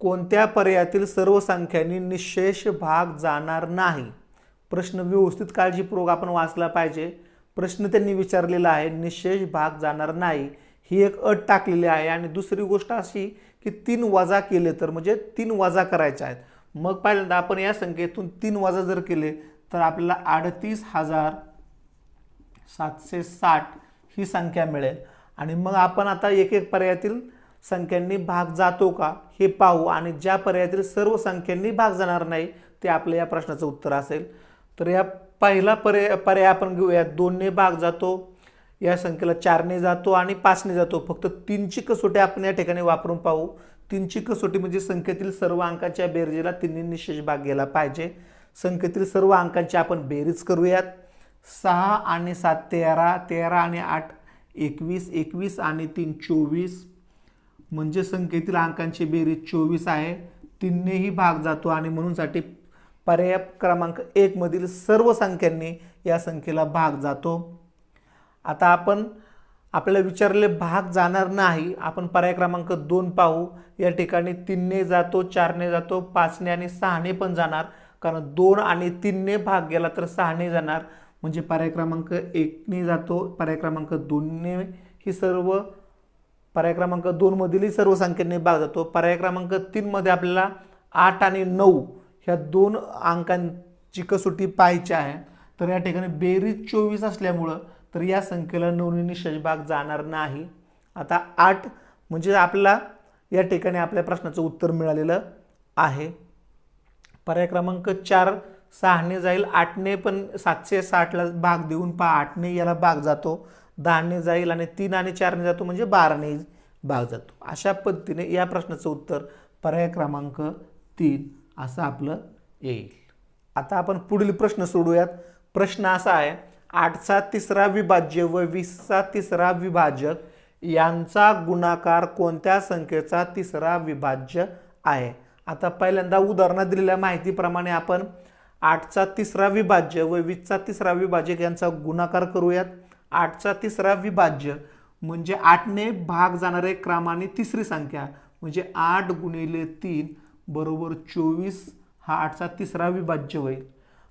कोणत्या पर्यायातील सर्व संख्यांनी निशेष भाग जाणार नाही. प्रश्न व्यवस्थित काळजीपूर्वक आपण वाचला पाहिजे. प्रश्न त्यांनी विचारलेला आहे निशेष भाग जाणार नाही ही एक अट टाकलेली आहे आणि दुसरी गोष्ट अशी की 3 वजा केले तर म्हणजे 3 वजा करायचे आहेत. मग पहिल्यांदा आपण या संख्येतून 3 वजा जर केले तर आपल्याला 38,760 ही संख्या मिळेल आणि मग आपण आता एक एक पर्यायातील संख्यांनी भाग जातो का हे पाहू आणि ज्या पर्यायातील सर्व संख्यांनी भाग जाणार नाही ते आपल्या या प्रश्नाचं उत्तर असेल. तर या पहिला पर्याय आपण घेऊया. 2 ने भाग जातो, या संख्येला 4 ने जातो आणि 5 ने जातो. फक्त 3 ची कसोटी आपण या ठिकाणी वापरून पाहू. 3 ची कसोटी म्हणजे संख्येतील सर्व अंकांच्या बेरजेला 3 ने निशेष भाग गेला पाहिजे. संख्येतील सर्व अंकांची आपण बेरीज करूयात. 6 आणि 7 13, 13 आणि 8 21, 21 आणि 3 24 म्हणजे संख्येतील अंकांची बेरीज 24 आहे. 3 नेही भाग जातो आणि म्हणूनसाठी पर्याय क्रमांक 1 मधील सर्व संख्यांनी या संख्येला भाग जातो. आता आपण आपल्याला विचारले भाग जाणार नाही, आपण पर्याय क्रमांक 2 पाहू. या ठिकाणी 3 ने जातो, 4 ने जातो, 5 ने आणि 6 ने पण जाणार, कारण 2 आणि 3 ने भाग गेला तर 6 ने जाणार म्हणजे पर्याय क्रमांक 1 ने जातो. पर्याय क्रमांक 2 ने ही सर्व पर्याय क्रमांक 2 मधील सर्व संख्यांनी भाग जातो. पर्याय क्रमांक 3 मध्ये आपल्याला 8 आणि 9 ह्या 2 अंकांची कसोटी पाहायची आहे. तर या ठिकाणी बेरीज 24 असल्यामुळं तर या संख्येला 9 ने निशेष भाग जाणार नाही. आता 8 म्हणजे आपल्याला या ठिकाणी आपल्या प्रश्नाचं उत्तर मिळालेलं आहे. पर्याय क्रमांक 4 6 ने जाईल, 8 ने पण 760 ला भाग देऊन पहा 8 ने याला भाग जातो, 10 ने जाईल आणि 3 आणि 4 ने जातो म्हणजे 12 ने भाग जातो. अशा पद्धतीने या प्रश्नाचं उत्तर पर्याय क्रमांक 3 असं आपलं येईल. आता आपण पुढील प्रश्न सोडूयात. प्रश्न असा आहे, 8चा तिसरा विभाज्य व 20चा तिसरा विभाजक यांचा गुणाकार कोणत्या संख्येचा तिसरा विभाज्य आहे. आता पहिल्यांदा उदाहरणात दिलेल्या माहितीप्रमाणे आपण 8चा तिसरा विभाज्य व 20चा तिसरा विभाजक यांचा गुणाकार करूयात. 8चा तिसरा विभाज्य म्हणजे 8 ने भाग जाणारे क्रमाने तिसरी संख्या म्हणजे 8 गुणिले 3 बरोबर 24 हा 8चा तिसरा विभाज्य होईल.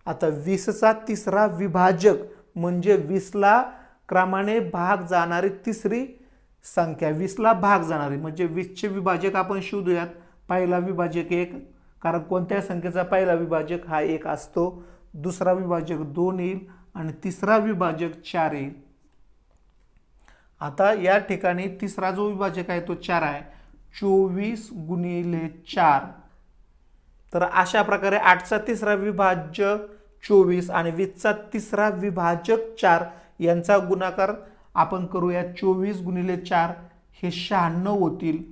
आता 20चा तिसरा विभाजक म्हणजे 20ला क्रमाने भाग जाणारी तिसरी संख्या, 20ला भाग जाणारी म्हणजे 20चे विभाजक आपण शोधूयात. पहिला विभाजक 1, कारण कोणत्या संख्येचा पहिला विभाजक हा 1 असतो. दुसरा विभाजक 2 येईल आणि तिसरा विभाजक 4 येईल. आता या ठिकाणी तिसरा जो विभाजक आहे तो 4 आहे. 24 गुणिले 4. तर अशा प्रकारे 8चा तिसरा विभाज्य 24 आणि 20चा तिसरा विभाजक 4 यांचा गुणाकार आपण करूया. 24 गुणिले 4 हे 96 होतील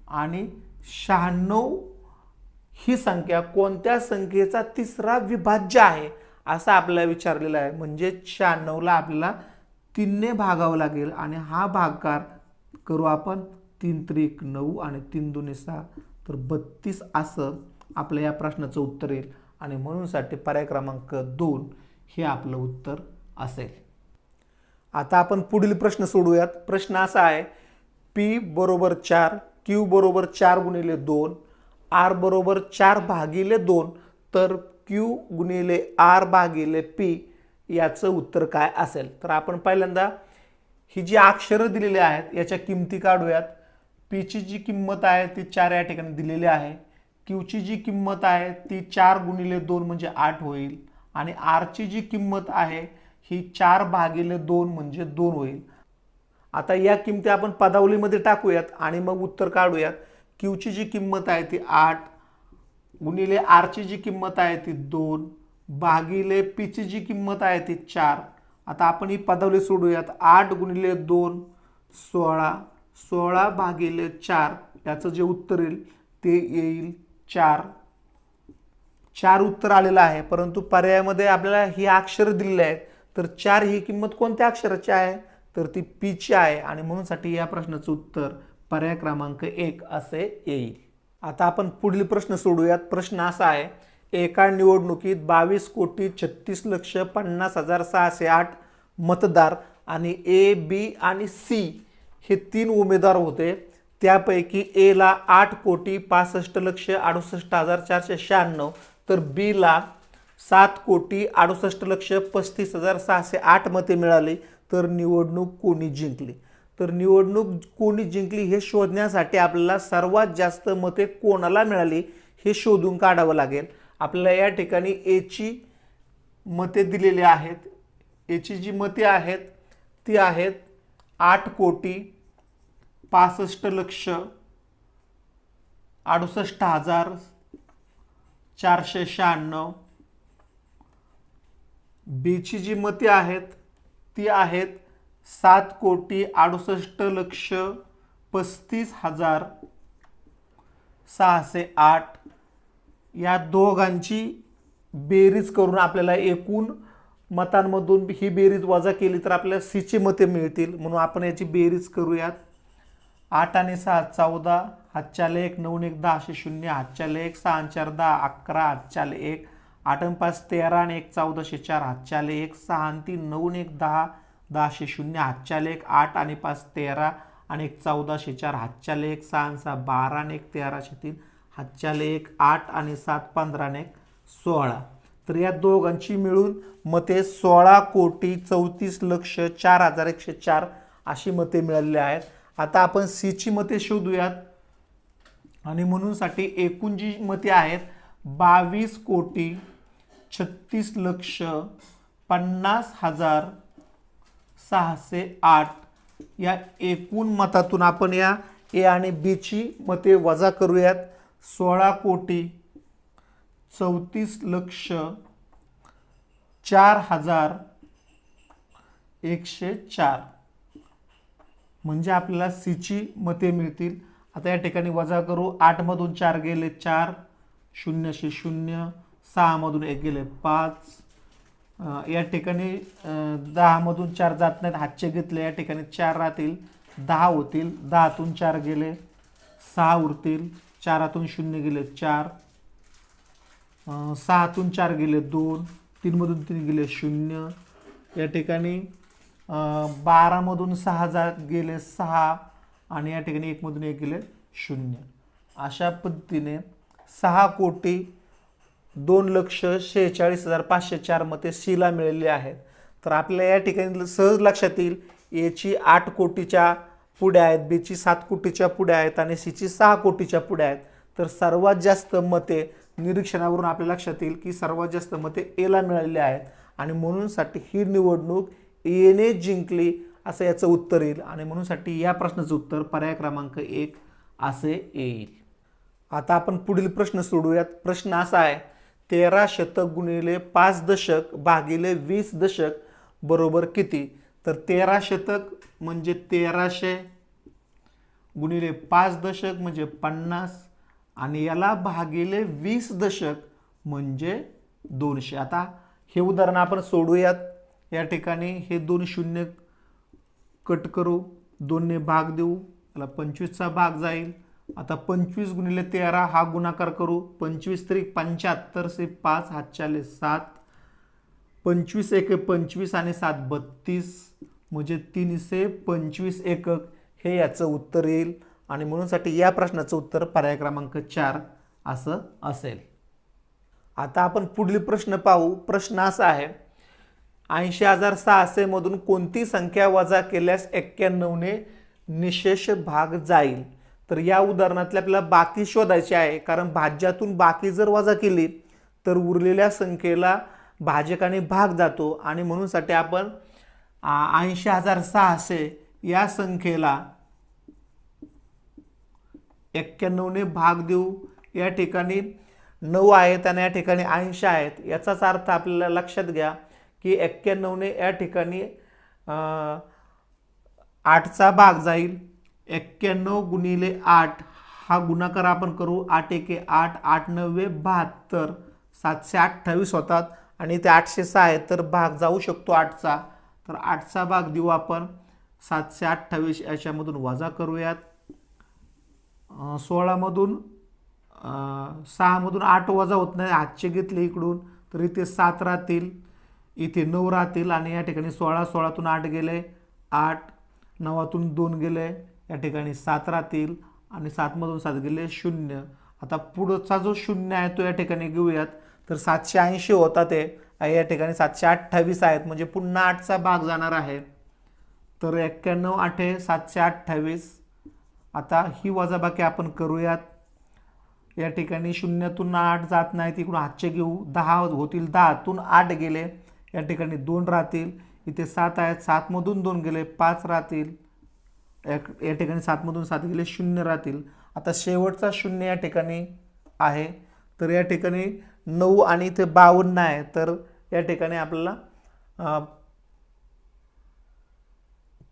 आणि 96 ही संख्या कोणत्या संख्येचा तिसरा विभाज्य आहे असं आपल्याला विचारलेलं आहे. म्हणजे 96ला आपल्याला 3 ने भागावं लागेल आणि हा भागाकार करू आपण. 3 त्रिक 9 आणि 3 दुने 6 तर 32 असं आपल्या या प्रश्नाचं उत्तर येईल आणि म्हणूनसाठी पर्याय क्रमांक 2 हे आपलं उत्तर असेल. आता आपण पुढील प्रश्न सोडूयात. प्रश्न असा आहे, P बरोबर 4, Q बरोबर 4 गुणिले 2, R बरोबर 4 भागिले 2 तर Q गुणिले R भागिले P याचं उत्तर काय असेल. तर आपण पहिल्यांदा ही जी अक्षरं दिलेली आहेत याच्या किमती काढूयात. P ची जी किंमत आहे ती 4 या ठिकाणी दिलेली आहे. Q ची जी किंमत आहे ती 4 गुणिले 2 म्हणजे 8 होईल आणि R ची जी किंमत आहे ही 4 भागिले 2 म्हणजे 2 होईल. आता या किमती आपण पदावलीमध्ये टाकूयात आणि मग उत्तर काढूयात. क्यूची जी किंमत आहे ती 8 गुणिले आरची जी किंमत आहे ती 2 भागिले पीची जी किंमत आहे ती 4. आता आपण ही पदावली सोडूयात. 8 गुणिले 2 16 16 भागिले 4 याचं जे उत्तर येईल ते येईल 4. 4 उत्तर आलेलं आहे, परंतु पर्यायामध्ये आपल्याला ही अक्षर दिलेली आहेत. तर 4 ही किंमत कोणत्या अक्षराची आहे, तर ती पीची आहे आणि म्हणूनसाठी या प्रश्नाचं उत्तर पर्याय क्रमांक 1 असे येईल. आता आपण पुढील प्रश्न सोडूयात. प्रश्न असा आहे, एका निवडणुकीत 22,36,50,608 मतदार आणि ए, बी आणि सी हे 3 उमेदवार होते. त्यापैकी ए ला 8,65,68,68,496 तर बी ला 7,68,35,608 मते मिळाली. तर निवडणूक कोणी जिंकली. तर निवडणूक कोणी जिंकली हे शोधण्यासाठी आपल्याला सर्वात जास्त मते कोणाला मिळाली हे शोधून काढावं लागेल. आपल्याला या ठिकाणी एची मते दिलेली आहेत. एची जी मते आहेत ती आहेत 8,65,68,496. बीची जी मते आहेत ती आहेत 7,68,35,608. या दोघांची बेरीज करून आपल्याला एकूण मतांमधून ही बेरीज वजा केली तर आपल्याला सीची मते मिळतील. म्हणून आपण याची बेरीज करूयात. 8 आणि 6 14, हातच्याले 1, 9 1 10 0, हातच्याले 1, 6 4 10 11, हातच्याले 1, 8 आणि 5 13 आणि 1 14 4, हातच्याले 1, 6 आणि 3 9 1 10 10 0, हातच्याले 1, 8 आणि 5 13 आणि 1 14 4, हातच्याले 1, 6 आणि 6 12 आणि 1 13 3, हातच्याले 1, 8 आणि 7 15 आणि 1 16. तर या दोघांची मिळून मते 16,34,04,104 अशी मते मिळालेली आहेत. आता आपण सीची मते शोधूयात आणि म्हणूनसाठी एकूण जी मते आहेत 22,36,50,608 या एकूण मतातून आपण या ए आणि बीची मते वजा करूयात. 16,34,04,104 म्हणजे आपल्याला सीची मते मिळतील. आता या ठिकाणी वजा करू. 8 मधून 4 गेले 4, 0 0, 6 मधून 1 गेले 5. या ठिकाणी 10 मधून 4 जात नाहीत, हातचे घेतले. या ठिकाणी 4 राहतील, 10 होतील. 10तून 4 गेले 6 उरतील. 4तून 0 गेले 4, 6तून 4 गेले 2, 3 मधून 3 गेले 0. या ठिकाणी 12 मधून 6 गेले 6 आणि या ठिकाणी 1 मधून 1 गेले 0. अशा पद्धतीने 6,02,46,504 मते सीला मिळालेली आहेत. तर आपल्याला या ठिकाणी सहज लक्षात येईल एची 8 कोटीच्या पुढे आहेत, बीची 7 कोटीच्या पुढे आहेत आणि सीची 6 कोटीच्या पुढे आहेत. तर सर्वात जास्त मते निरीक्षणावरून आपल्या लक्षात येईल की सर्वात जास्त मते एला मिळालेली आहेत आणि म्हणूनसाठी ही निवडणूक एने जिंकली असं याचं उत्तर येईल आणि म्हणूनसाठी या प्रश्नाचं उत्तर पर्याय क्रमांक 1 असे येईल. आता आपण पुढील प्रश्न सोडूयात. प्रश्न असा आहे, 13 शतक गुणिले 5 दशक भागिले 20 दशक बरोबर किती. तर 13 शतक म्हणजे 1300 गुणिले 5 दशक म्हणजे 50 आणि याला भागिले 20 दशक म्हणजे 200. आता हे उदाहरण आपण सोडूयात. या ठिकाणी हे 2 शून्य कट करू, 2 ने भाग देऊ, याला 25चा भाग जाईल. आता 25 गुणिले 13 हा गुणाकार करू. 25 त्रिक 75 से 5 हातच्याले 7, 25 एके 25 आणि 7 32 म्हणजे 325 एकक हे याचं उत्तर येईल आणि म्हणूनसाठी या प्रश्नाचं उत्तर पर्याय क्रमांक 4 असं असेल. आता आपण पुढील प्रश्न पाहू. प्रश्न असा आहे, 80,600 मधून कोणती संख्या वजा केल्यास 91ने निशेष भाग जाईल. तर या उदाहरणातल्या आपल्याला बाकी शोधायची आहे, कारण भाज्यातून बाकी जर वजा केली तर उरलेल्या संख्येला भाजकाने भाग जातो आणि म्हणूनसाठी आपण 80,600 या संख्येला 91 ने भाग देऊ। या ठिकाणी 9 आहेत आणि या ठिकाणी 80 आहेत। याचाच अर्थ आपल्याला लक्षात घ्या की 91 ने या ठिकाणी 8चा भाग जाईल। 91 गुणिले 8 हा गुणाकार आपण करू। 8 एके 8, 8 नव्वे 72, 728 होतात आणि ते 806 आहेत तर भाग जाऊ शकतो 8चा। तर 8चा भाग देऊ आपण। 728 याच्यामधून वजा करूयात। 16 मधून 6 मधून 8 वजा होत नाही, हातचे घेतले इकडून तर इथे 7 राहतील, इथे 9 राहतील आणि या ठिकाणी 16, 16तून 8 गेले 8, 9तून 2 गेले, या ठिकाणी 7 राहतील आणि 7 मधून 7 गेले 0। आता पुढचा जो 0 आहे तो या ठिकाणी घेऊयात तर 780 होता ते, या ठिकाणी 728 आहेत म्हणजे पुन्हा 8चा भाग जाणार आहे। तर 91 8 728। आता ही वजाबाकी आपण करूयात। या ठिकाणी 0तून 8 जात नाही, तिकडून हातचे घेऊ, 10 होतील, 10तून 8 गेले, या ठिकाणी 2 राहतील, इथे 7 आहेत, 7 मधून 2 गेले 5 राहतील, या ठिकाणी 7 मधून 7 गेले 0 राहतील। आता शेवटचा 0 या ठिकाणी आहे तर या ठिकाणी 9 आणि इथे 52 आहे तर या ठिकाणी आपल्याला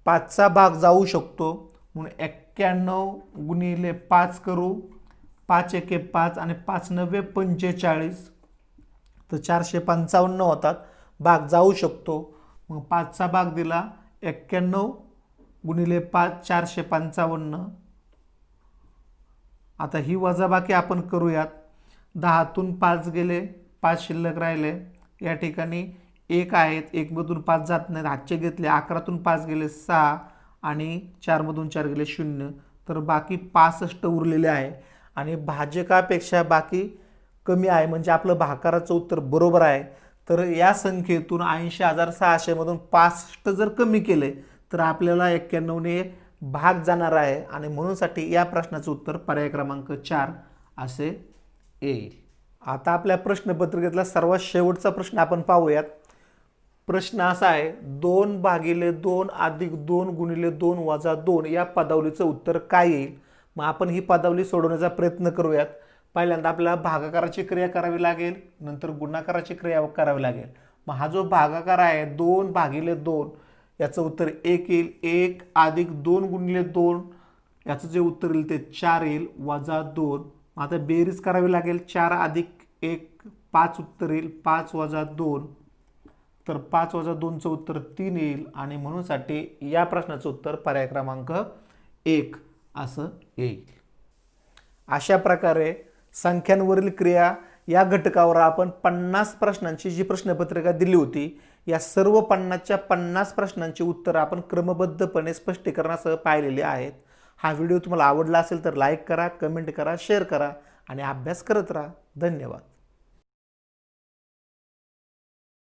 5चा भाग जाऊ शकतो म्हणून 91 गुणिले 5 करू। 5 एके 5 आणि 5 नव्वे 45 तर 455 होतात, भाग जाऊ शकतो। मग 5चा भाग दिला 91 गुणिले 5 455। आता ही वजाबाकी आपण करूयात। 10तून 5 गेले, 5 शिल्लक राहिले, या ठिकाणी 1 आहेत, 1 मधून 5 जात नाहीत, हातचे घेतले, 11तून 5 गेले 6 आणि 4 मधून 4 गेले 0 तर बाकी 65 उरलेले आहे आणि भाजकापेक्षा बाकी कमी आहे म्हणजे आपलं भागाकाराचं उत्तर बरोबर आहे। तर या संख्येतून 80,600 मधून 65 जर कमी केले तर आपल्याला 91 ने भाग जाणार आहे आणि म्हणूनसाठी या प्रश्नाचं उत्तर पर्याय क्रमांक 4 असे येईल। आता आपल्या प्रश्नपत्रिकेतला सर्वात शेवटचा प्रश्न आपण पाहूयात। प्रश्न असा आहे 2 भागिले 2 अधिक 2 गुणिले 2 वजा 2 या पदावलीचं उत्तर काय येईल। मग आपण ही पदावली सोडवण्याचा प्रयत्न करूयात। पहिल्यांदा आपल्याला भागाकाराची क्रिया करावी लागेल, नंतर गुणाकाराची क्रिया करावी लागेल। मग हा जो भागाकार आहे 2 भागिले 2 याचं उत्तर 1 येईल। 1 अधिक 2 गुणिले 2 याचं जे उत्तर येईल ते 4 येईल वजा 2। आता बेरीज करावी लागेल, 4 अधिक 1 5 उत्तर येईल, 5 वजा 2 तर 5 वजा 2चं उत्तर 3 येईल आणि म्हणूनसाठी या प्रश्नाचं उत्तर पर्याय क्रमांक 1 असं येईल। अशा प्रकारे संख्यांवरील क्रिया या घटकावर आपण 50 प्रश्नांची जी प्रश्नपत्रिका दिली होती या सर्व 50च्या 50 प्रश्नांची उत्तर आपण क्रमबद्धपणे स्पष्टीकरणासह पाहिलेली आहेत। हा व्हिडिओ तुम्हाला आवडला असेल तर लाईक करा, कमेंट करा, शेअर करा आणि अभ्यास करत राहा। धन्यवाद।